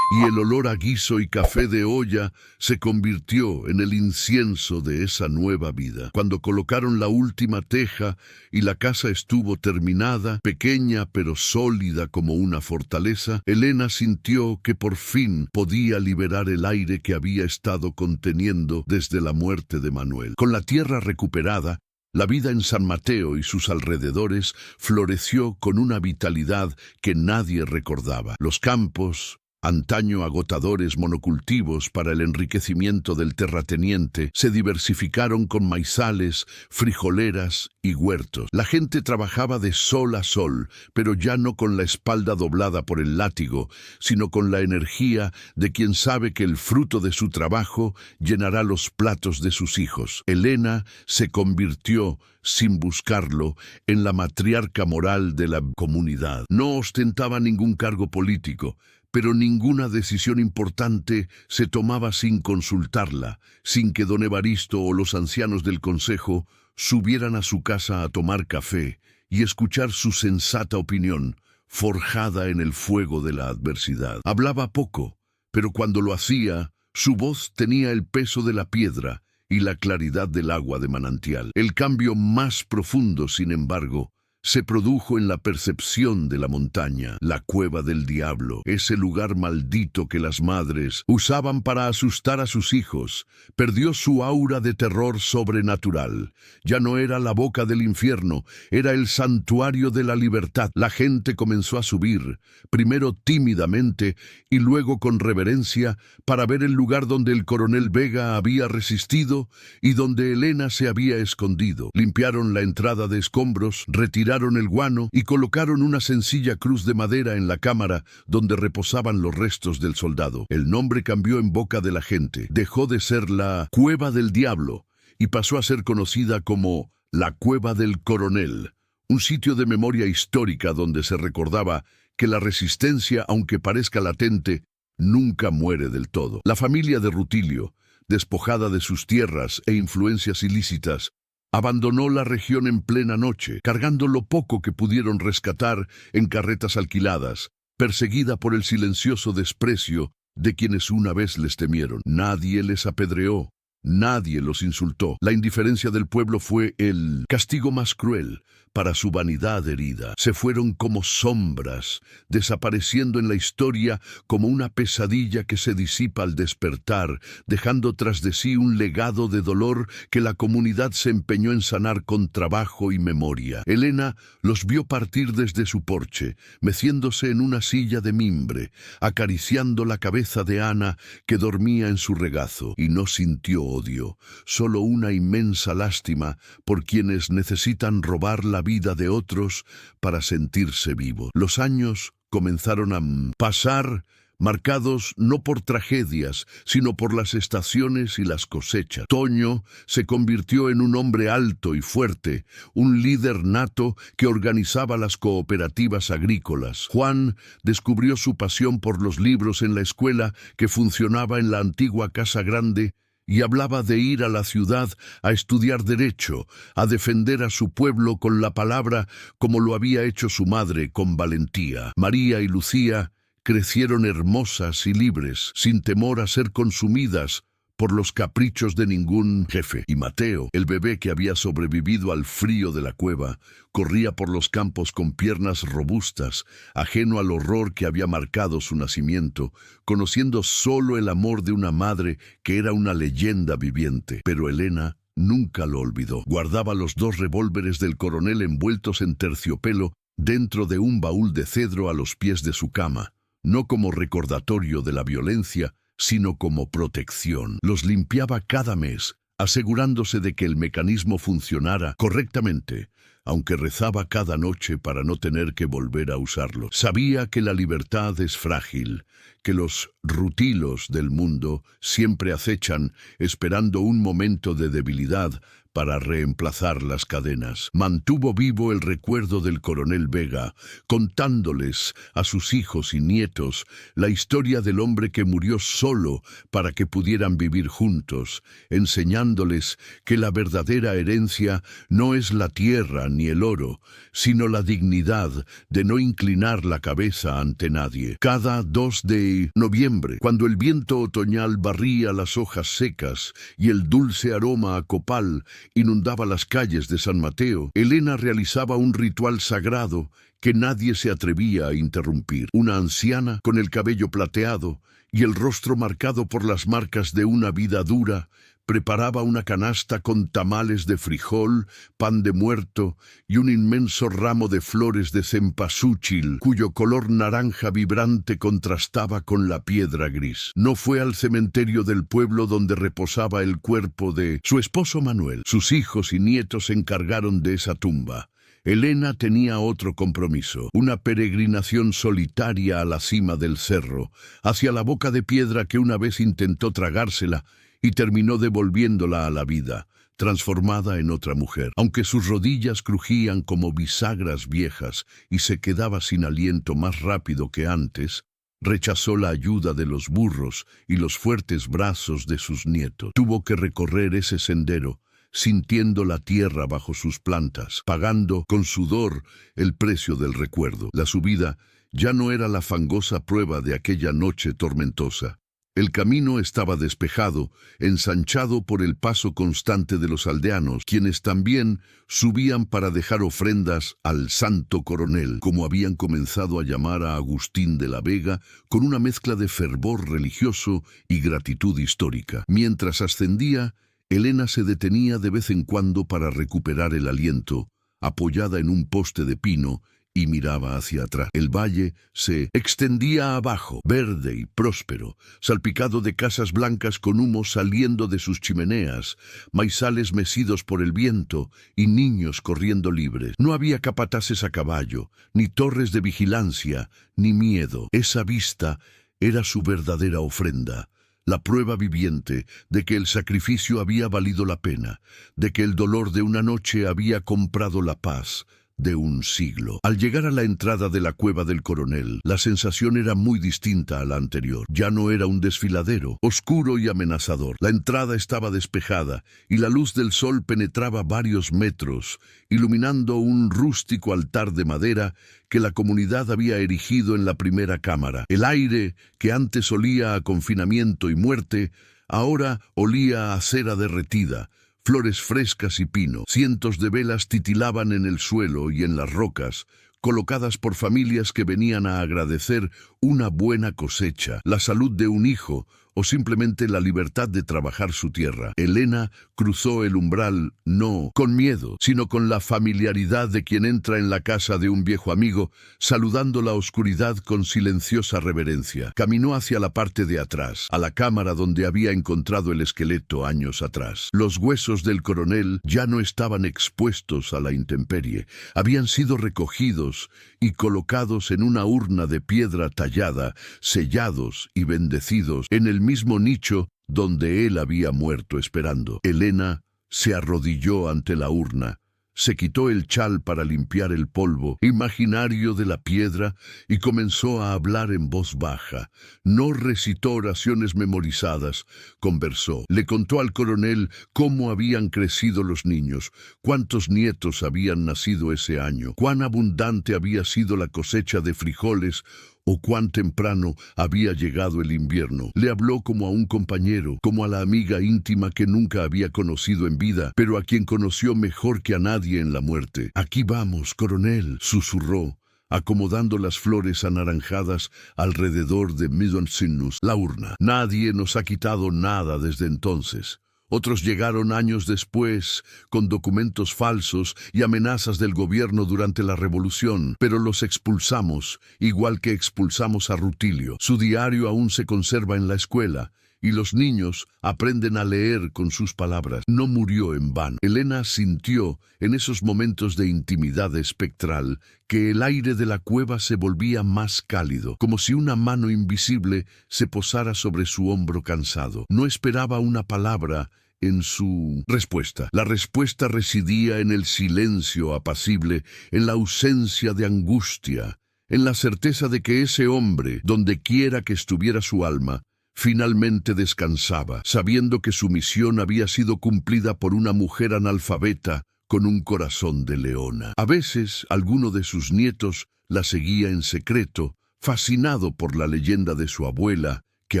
[SPEAKER 1] y el olor a guiso y café de olla se convirtió en el incienso de esa nueva vida. Cuando colocaron la última teja y la casa estuvo terminada, pequeña pero sólida como una fortaleza, Elena sintió que por fin podía liberar el aire que había estado conteniendo desde la muerte de Manuel. Con la tierra recuperada, la vida en San Mateo y sus alrededores floreció con una vitalidad que nadie recordaba. Los campos, antaño agotadores monocultivos para el enriquecimiento del terrateniente, se diversificaron con maizales, frijoleras y huertos. La gente trabajaba de sol a sol, pero ya no con la espalda doblada por el látigo, sino con la energía de quien sabe que el fruto de su trabajo llenará los platos de sus hijos. Elena se convirtió, sin buscarlo, en la matriarca moral de la comunidad. No ostentaba ningún cargo político, pero ninguna decisión importante se tomaba sin consultarla, sin que don Evaristo o los ancianos del consejo subieran a su casa a tomar café y escuchar su sensata opinión, forjada en el fuego de la adversidad. Hablaba poco, pero cuando lo hacía, su voz tenía el peso de la piedra y la claridad del agua de manantial. El cambio más profundo, sin embargo, se produjo en la percepción de la montaña, la cueva del diablo, ese lugar maldito que las madres usaban para asustar a sus hijos. Perdió su aura de terror sobrenatural. Ya no era la boca del infierno, era el santuario de la libertad. La gente comenzó a subir, primero tímidamente y luego con reverencia, para ver el lugar donde el coronel Vega había resistido y donde Elena se había escondido. Limpiaron la entrada de escombros, retiraron el guano y colocaron una sencilla cruz de madera en la cámara donde reposaban los restos del soldado. El nombre cambió en boca de la gente. Dejó de ser la Cueva del Diablo y pasó a ser conocida como la Cueva del Coronel, un sitio de memoria histórica donde se recordaba que la resistencia, aunque parezca latente, nunca muere del todo. La familia de Rutilio, despojada de sus tierras e influencias ilícitas, abandonó la región en plena noche, cargando lo poco que pudieron rescatar en carretas alquiladas, perseguida por el silencioso desprecio de quienes una vez les temieron. Nadie les apedreó, nadie los insultó. La indiferencia del pueblo fue el castigo más cruel para su vanidad herida. Se fueron como sombras, desapareciendo en la historia como una pesadilla que se disipa al despertar, dejando tras de sí un legado de dolor que la comunidad se empeñó en sanar con trabajo y memoria. Elena los vio partir desde su porche, meciéndose en una silla de mimbre, acariciando la cabeza de Ana que dormía en su regazo, y no sintió odio, solo una inmensa lástima por quienes necesitan robar la vida de otros para sentirse vivos. Los años comenzaron a pasar, marcados no por tragedias, sino por las estaciones y las cosechas. Toño se convirtió en un hombre alto y fuerte, un líder nato que organizaba las cooperativas agrícolas. Juan descubrió su pasión por los libros en la escuela que funcionaba en la antigua Casa Grande y hablaba de ir a la ciudad a estudiar derecho, a defender a su pueblo con la palabra como lo había hecho su madre con valentía. María y Lucía crecieron hermosas y libres, sin temor a ser consumidas por los caprichos de ningún jefe. Y Mateo, el bebé que había sobrevivido al frío de la cueva, corría por los campos con piernas robustas, ajeno al horror que había marcado su nacimiento, conociendo solo el amor de una madre que era una leyenda viviente. Pero Elena nunca lo olvidó. Guardaba los 2 revólveres del coronel envueltos en terciopelo dentro de un baúl de cedro a los pies de su cama, no como recordatorio de la violencia, sino como protección. Los limpiaba cada mes, asegurándose de que el mecanismo funcionara correctamente, aunque rezaba cada noche para no tener que volver a usarlo. Sabía que la libertad es frágil, que los rutilos del mundo siempre acechan esperando un momento de debilidad para reemplazar las cadenas. Mantuvo vivo el recuerdo del coronel Vega, contándoles a sus hijos y nietos la historia del hombre que murió solo para que pudieran vivir juntos, enseñándoles que la verdadera herencia no es la tierra ni el oro, sino la dignidad de no inclinar la cabeza ante nadie. Cada 2 de noviembre, cuando el viento otoñal barría las hojas secas y el dulce aroma a copal inundaba las calles de San Mateo, Elena realizaba un ritual sagrado que nadie se atrevía a interrumpir. Una anciana, con el cabello plateado y el rostro marcado por las marcas de una vida dura, preparaba una canasta con tamales de frijol, pan de muerto y un inmenso ramo de flores de cempasúchil, cuyo color naranja vibrante contrastaba con la piedra gris. No fue al cementerio del pueblo donde reposaba el cuerpo de su esposo Manuel. Sus hijos y nietos se encargaron de esa tumba. Elena tenía otro compromiso, una peregrinación solitaria a la cima del cerro, hacia la boca de piedra que una vez intentó tragársela y terminó devolviéndola a la vida, transformada en otra mujer. Aunque sus rodillas crujían como bisagras viejas y se quedaba sin aliento más rápido que antes, rechazó la ayuda de los burros y los fuertes brazos de sus nietos. Tuvo que recorrer ese sendero, sintiendo la tierra bajo sus plantas, pagando con sudor el precio del recuerdo. La subida ya no era la fangosa prueba de aquella noche tormentosa. El camino estaba despejado, ensanchado por el paso constante de los aldeanos, quienes también subían para dejar ofrendas al Santo Coronel, como habían comenzado a llamar a Agustín de la Vega, con una mezcla de fervor religioso y gratitud histórica. Mientras ascendía, Elena se detenía de vez en cuando para recuperar el aliento, apoyada en un poste de pino, y miraba hacia atrás. El valle se extendía abajo, verde y próspero, salpicado de casas blancas con humo saliendo de sus chimeneas, maizales mecidos por el viento y niños corriendo libres. No había capataces a caballo, ni torres de vigilancia, ni miedo. Esa vista era su verdadera ofrenda, la prueba viviente de que el sacrificio había valido la pena, de que el dolor de una noche había comprado la paz de un siglo. Al llegar a la entrada de la cueva del coronel, la sensación era muy distinta a la anterior. Ya no era un desfiladero, oscuro y amenazador. La entrada estaba despejada y la luz del sol penetraba varios metros, iluminando un rústico altar de madera que la comunidad había erigido en la primera cámara. El aire, que antes olía a confinamiento y muerte, ahora olía a cera derretida, flores frescas y pino. Cientos de velas titilaban en el suelo y en las rocas, colocadas por familias que venían a agradecer una buena cosecha, la salud de un hijo o simplemente la libertad de trabajar su tierra. Elena cruzó el umbral no con miedo, sino con la familiaridad de quien entra en la casa de un viejo amigo, saludando la oscuridad con silenciosa reverencia. Caminó hacia la parte de atrás, a la cámara donde había encontrado el esqueleto años atrás. Los huesos del coronel ya no estaban expuestos a la intemperie, habían sido recogidos y colocados en una urna de piedra tallada, sellados y bendecidos en el mismo nicho donde él había muerto esperando. Elena se arrodilló ante la urna, se quitó el chal para limpiar el polvo imaginario de la piedra y comenzó a hablar en voz baja. No recitó oraciones memorizadas, conversó. Le contó al coronel cómo habían crecido los niños, cuántos nietos habían nacido ese año, cuán abundante había sido la cosecha de frijoles o cuán temprano había llegado el invierno. Le habló como a un compañero, como a la amiga íntima que nunca había conocido en vida, pero a quien conoció mejor que a nadie en la muerte. «Aquí vamos, coronel», susurró, acomodando las flores anaranjadas alrededor de Midonsinus, la urna. «Nadie nos ha quitado nada desde entonces. Otros llegaron años después, con documentos falsos y amenazas del gobierno durante la revolución, pero los expulsamos, igual que expulsamos a Rutilio. Su diario aún se conserva en la escuela, y los niños aprenden a leer con sus palabras. No murió en vano. Elena sintió, en esos momentos de intimidad espectral, que el aire de la cueva se volvía más cálido, como si una mano invisible se posara sobre su hombro cansado. No esperaba una palabra en su respuesta. La respuesta residía en el silencio apacible, en la ausencia de angustia, en la certeza de que ese hombre, donde quiera que estuviera su alma, finalmente descansaba, sabiendo que su misión había sido cumplida por una mujer analfabeta con un corazón de leona. A veces, alguno de sus nietos la seguía en secreto, fascinado por la leyenda de su abuela, que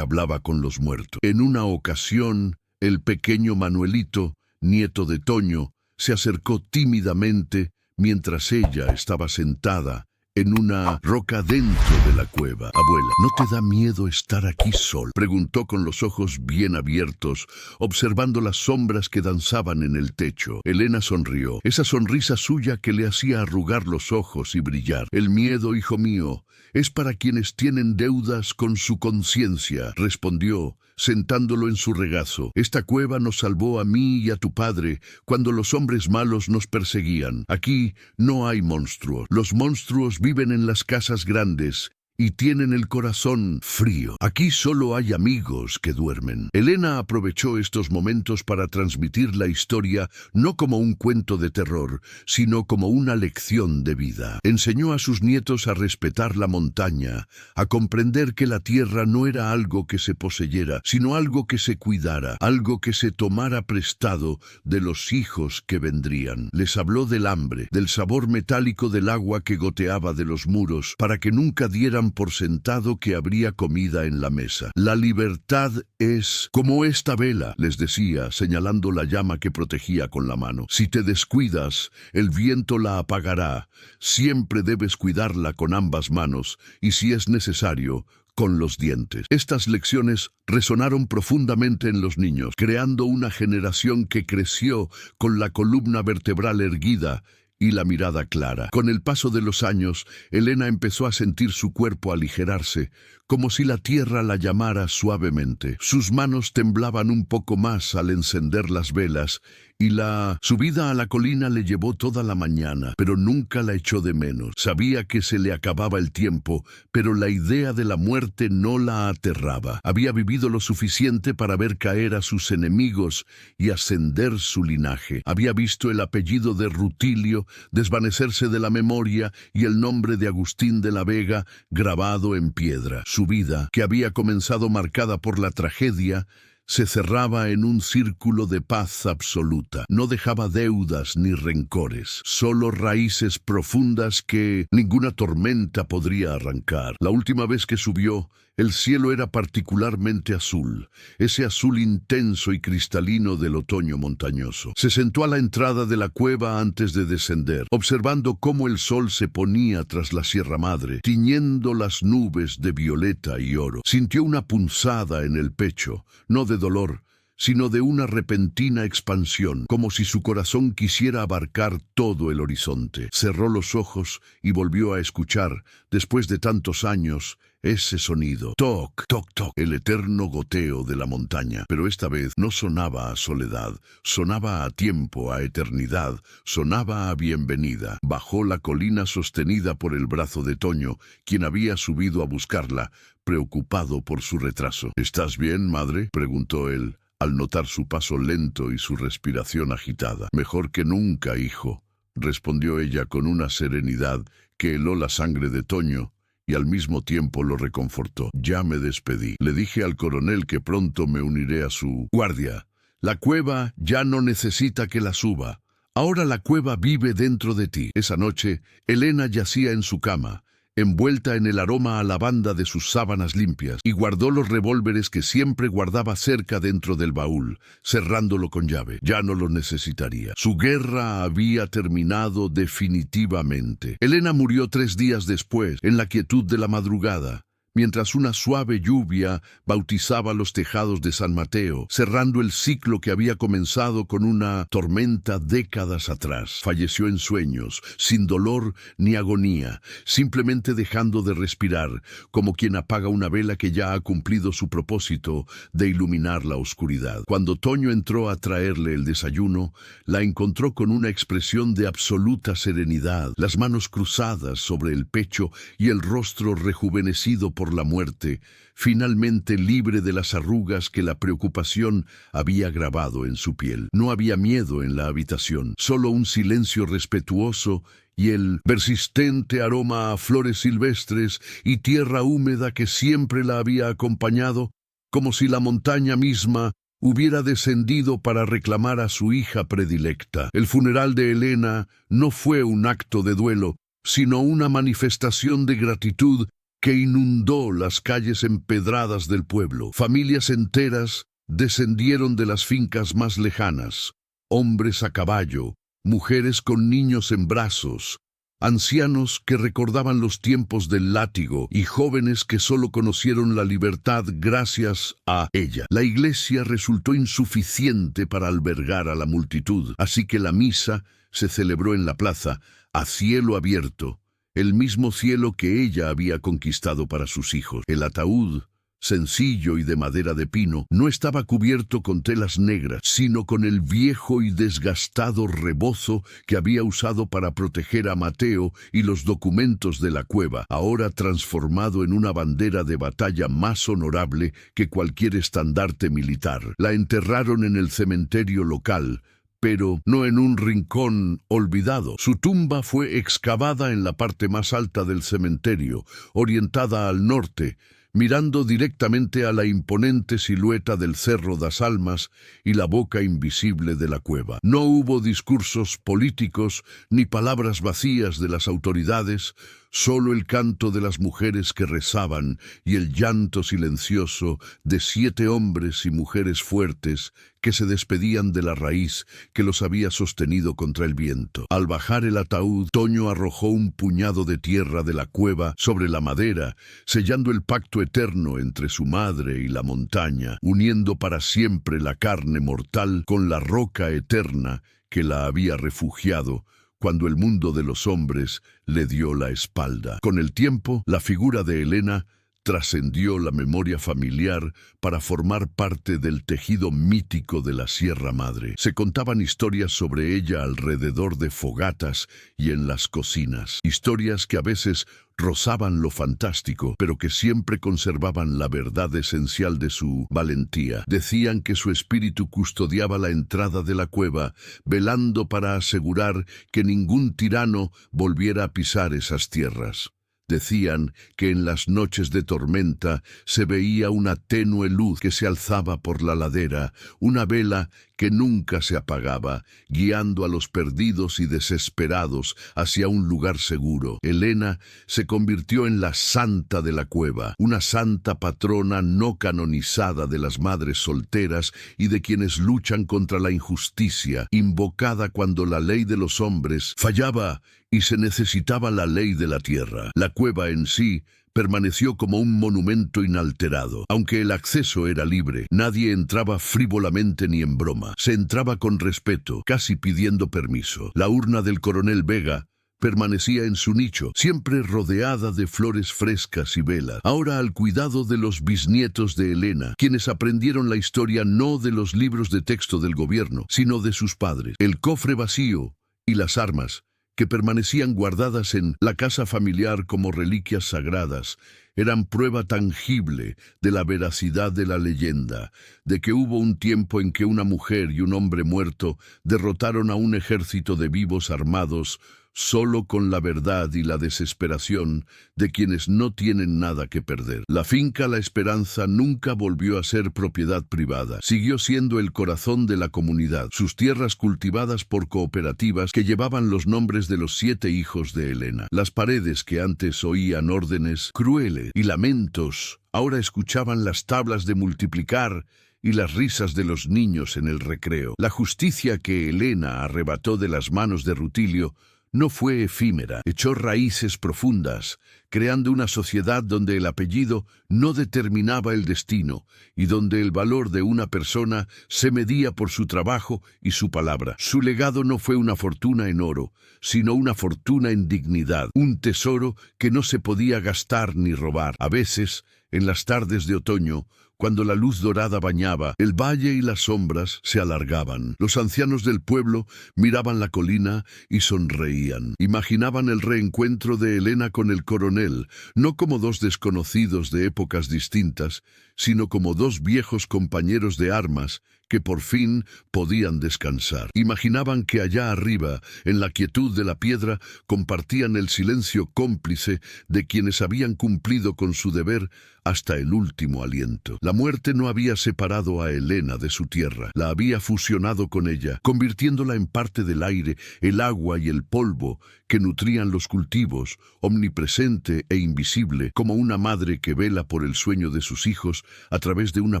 [SPEAKER 1] hablaba con los muertos. En una ocasión, el pequeño Manuelito, nieto de Toño, se acercó tímidamente mientras ella estaba sentada en una roca dentro de la cueva. «Abuela, ¿no te da miedo estar aquí sol?», preguntó con los ojos bien abiertos, observando las sombras que danzaban en el techo. Elena sonrió, esa sonrisa suya que le hacía arrugar los ojos y brillar. «El miedo, hijo mío, es para quienes tienen deudas con su conciencia», respondió, sentándolo en su regazo. «Esta cueva nos salvó a mí y a tu padre cuando los hombres malos nos perseguían. Aquí no hay monstruos. Los monstruos viven en las casas grandes y tienen el corazón frío. Aquí solo hay amigos que duermen». Elena aprovechó estos momentos para transmitir la historia no como un cuento de terror, sino como una lección de vida. Enseñó a sus nietos a respetar la montaña, a comprender que la tierra no era algo que se poseyera, sino algo que se cuidara, algo que se tomara prestado de los hijos que vendrían. Les habló del hambre, del sabor metálico del agua que goteaba de los muros, para que nunca dieran por sentado que habría comida en la mesa. «La libertad es como esta vela», les decía, señalando la llama que protegía con la mano. «Si te descuidas, el viento la apagará. Siempre debes cuidarla con ambas manos y, si es necesario, con los dientes». Estas lecciones resonaron profundamente en los niños, creando una generación que creció con la columna vertebral erguida y la mirada clara. Con el paso de los años, Elena empezó a sentir su cuerpo aligerarse, como si la tierra la llamara suavemente. Sus manos temblaban un poco más al encender las velas, y la subida a la colina le llevó toda la mañana, pero nunca la echó de menos. Sabía que se le acababa el tiempo, pero la idea de la muerte no la aterraba. Había vivido lo suficiente para ver caer a sus enemigos y ascender su linaje. Había visto el apellido de Rutilio desvanecerse de la memoria y el nombre de Agustín de la Vega grabado en piedra. Su vida, que había comenzado marcada por la tragedia, se cerraba en un círculo de paz absoluta. No dejaba deudas ni rencores, solo raíces profundas que ninguna tormenta podría arrancar. La última vez que subió, el cielo era particularmente azul, ese azul intenso y cristalino del otoño montañoso. Se sentó a la entrada de la cueva antes de descender, observando cómo el sol se ponía tras la Sierra Madre, tiñendo las nubes de violeta y oro. Sintió una punzada en el pecho, no de dolor, sino de una repentina expansión, como si su corazón quisiera abarcar todo el horizonte. Cerró los ojos y volvió a escuchar, después de tantos años, ese sonido. Toc, toc, toc, el eterno goteo de la montaña. Pero esta vez no sonaba a soledad, sonaba a tiempo, a eternidad, sonaba a bienvenida. Bajó la colina sostenida por el brazo de Toño, quien había subido a buscarla, preocupado por su retraso. «¿Estás bien, madre?», preguntó él, al notar su paso lento y su respiración agitada. «Mejor que nunca, hijo», respondió ella con una serenidad que heló la sangre de Toño y al mismo tiempo lo reconfortó. «Ya me despedí. Le dije al coronel que pronto me uniré a su guardia. La cueva ya no necesita que la suba. Ahora la cueva vive dentro de ti». Esa noche, Elena yacía en su cama, envuelta en el aroma a lavanda de sus sábanas limpias, y guardó los revólveres que siempre guardaba cerca dentro del baúl, cerrándolo con llave. Ya no lo necesitaría. Su guerra había terminado definitivamente. Elena murió 3 días después, en la quietud de la madrugada, mientras una suave lluvia bautizaba los tejados de San Mateo, cerrando el ciclo que había comenzado con una tormenta décadas atrás. Falleció en sueños, sin dolor ni agonía, simplemente dejando de respirar, como quien apaga una vela que ya ha cumplido su propósito de iluminar la oscuridad. Cuando Toño entró a traerle el desayuno, la encontró con una expresión de absoluta serenidad, las manos cruzadas sobre el pecho y el rostro rejuvenecido por la muerte, finalmente libre de las arrugas que la preocupación había grabado en su piel. No había miedo en la habitación, solo un silencio respetuoso y el persistente aroma a flores silvestres y tierra húmeda que siempre la había acompañado, como si la montaña misma hubiera descendido para reclamar a su hija predilecta. El funeral de Elena no fue un acto de duelo, sino una manifestación de gratitud que inundó las calles empedradas del pueblo. Familias enteras descendieron de las fincas más lejanas, hombres a caballo, mujeres con niños en brazos, ancianos que recordaban los tiempos del látigo y jóvenes que solo conocieron la libertad gracias a ella. La iglesia resultó insuficiente para albergar a la multitud, así que la misa se celebró en la plaza, a cielo abierto, el mismo cielo que ella había conquistado para sus hijos. El ataúd, sencillo y de madera de pino, no estaba cubierto con telas negras, sino con el viejo y desgastado rebozo que había usado para proteger a Mateo y los documentos de la cueva, ahora transformado en una bandera de batalla más honorable que cualquier estandarte militar. La enterraron en el cementerio local, pero no en un rincón olvidado. Su tumba fue excavada en la parte más alta del cementerio, orientada al norte, mirando directamente a la imponente silueta del Cerro das Almas y la boca invisible de la cueva. No hubo discursos políticos ni palabras vacías de las autoridades, solo el canto de las mujeres que rezaban y el llanto silencioso de 7 hombres y mujeres fuertes que se despedían de la raíz que los había sostenido contra el viento. Al bajar el ataúd, Toño arrojó un puñado de tierra de la cueva sobre la madera, sellando el pacto eterno entre su madre y la montaña, uniendo para siempre la carne mortal con la roca eterna que la había refugiado cuando el mundo de los hombres le dio la espalda. Con el tiempo, la figura de Elena trascendió la memoria familiar para formar parte del tejido mítico de la Sierra Madre. Se contaban historias sobre ella alrededor de fogatas y en las cocinas, historias que a veces rozaban lo fantástico, pero que siempre conservaban la verdad esencial de su valentía. Decían que su espíritu custodiaba la entrada de la cueva, velando para asegurar que ningún tirano volviera a pisar esas tierras. Decían que en las noches de tormenta se veía una tenue luz que se alzaba por la ladera, una vela que nunca se apagaba, guiando a los perdidos y desesperados hacia un lugar seguro. Elena se convirtió en la santa de la cueva, una santa patrona no canonizada de las madres solteras y de quienes luchan contra la injusticia, invocada cuando la ley de los hombres fallaba y se necesitaba la ley de la tierra. La cueva en sí permaneció como un monumento inalterado. Aunque el acceso era libre, nadie entraba frívolamente ni en broma. Se entraba con respeto, casi pidiendo permiso. La urna del coronel Vega permanecía en su nicho, siempre rodeada de flores frescas y velas, ahora al cuidado de los bisnietos de Elena, quienes aprendieron la historia no de los libros de texto del gobierno, sino de sus padres. El cofre vacío y las armas, que permanecían guardadas en la casa familiar como reliquias sagradas, eran prueba tangible de la veracidad de la leyenda, de que hubo un tiempo en que una mujer y un hombre muerto derrotaron a un ejército de vivos armados solo con la verdad y la desesperación de quienes no tienen nada que perder. La finca La Esperanza nunca volvió a ser propiedad privada. Siguió siendo el corazón de la comunidad, sus tierras cultivadas por cooperativas que llevaban los nombres de los 7 hijos de Elena. Las paredes que antes oían órdenes crueles y lamentos, ahora escuchaban las tablas de multiplicar y las risas de los niños en el recreo. La justicia que Elena arrebató de las manos de Rutilio no fue efímera, echó raíces profundas, creando una sociedad donde el apellido no determinaba el destino y donde el valor de una persona se medía por su trabajo y su palabra. Su legado no fue una fortuna en oro, sino una fortuna en dignidad, un tesoro que no se podía gastar ni robar. A veces, en las tardes de otoño, cuando la luz dorada bañaba, el valle y las sombras se alargaban. Los ancianos del pueblo miraban la colina y sonreían. Imaginaban el reencuentro de Elena con el coronel, no como dos desconocidos de épocas distintas, sino como dos viejos compañeros de armas que por fin podían descansar. Imaginaban que allá arriba, en la quietud de la piedra, compartían el silencio cómplice de quienes habían cumplido con su deber hasta el último aliento. La muerte no había separado a Elena de su tierra, la había fusionado con ella, convirtiéndola en parte del aire, el agua y el polvo que nutrían los cultivos, omnipresente e invisible, como una madre que vela por el sueño de sus hijos a través de una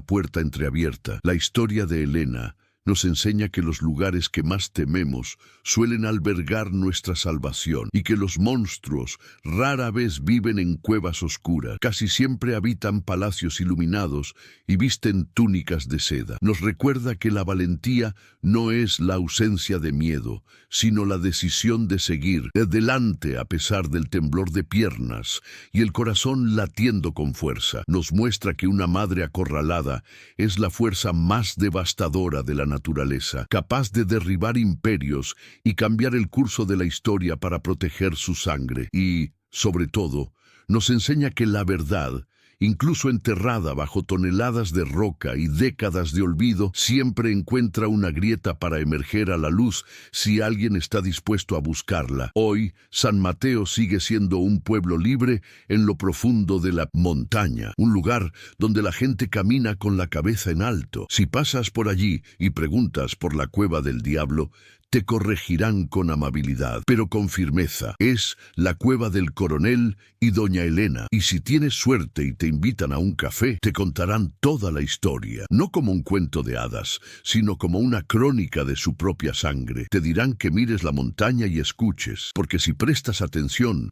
[SPEAKER 1] puerta entreabierta. La historia de Elena nos enseña que los lugares que más tememos suelen albergar nuestra salvación y que los monstruos rara vez viven en cuevas oscuras. Casi siempre habitan palacios iluminados y visten túnicas de seda. Nos recuerda que la valentía no es la ausencia de miedo, sino la decisión de seguir adelante a pesar del temblor de piernas y el corazón latiendo con fuerza. Nos muestra que una madre acorralada es la fuerza más devastadora de la naturaleza, capaz de derribar imperios y cambiar el curso de la historia para proteger su sangre. Y, sobre todo, nos enseña que la verdad, incluso enterrada bajo toneladas de roca y décadas de olvido, siempre encuentra una grieta para emerger a la luz si alguien está dispuesto a buscarla. Hoy, San Mateo sigue siendo un pueblo libre en lo profundo de la montaña, un lugar donde la gente camina con la cabeza en alto. Si pasas por allí y preguntas por la cueva del diablo, te corregirán con amabilidad, pero con firmeza. Es la cueva del coronel y doña Elena, y si tienes suerte y te invitan a un café, te contarán toda la historia, no como un cuento de hadas, sino como una crónica de su propia sangre. Te dirán que mires la montaña y escuches, porque si prestas atención,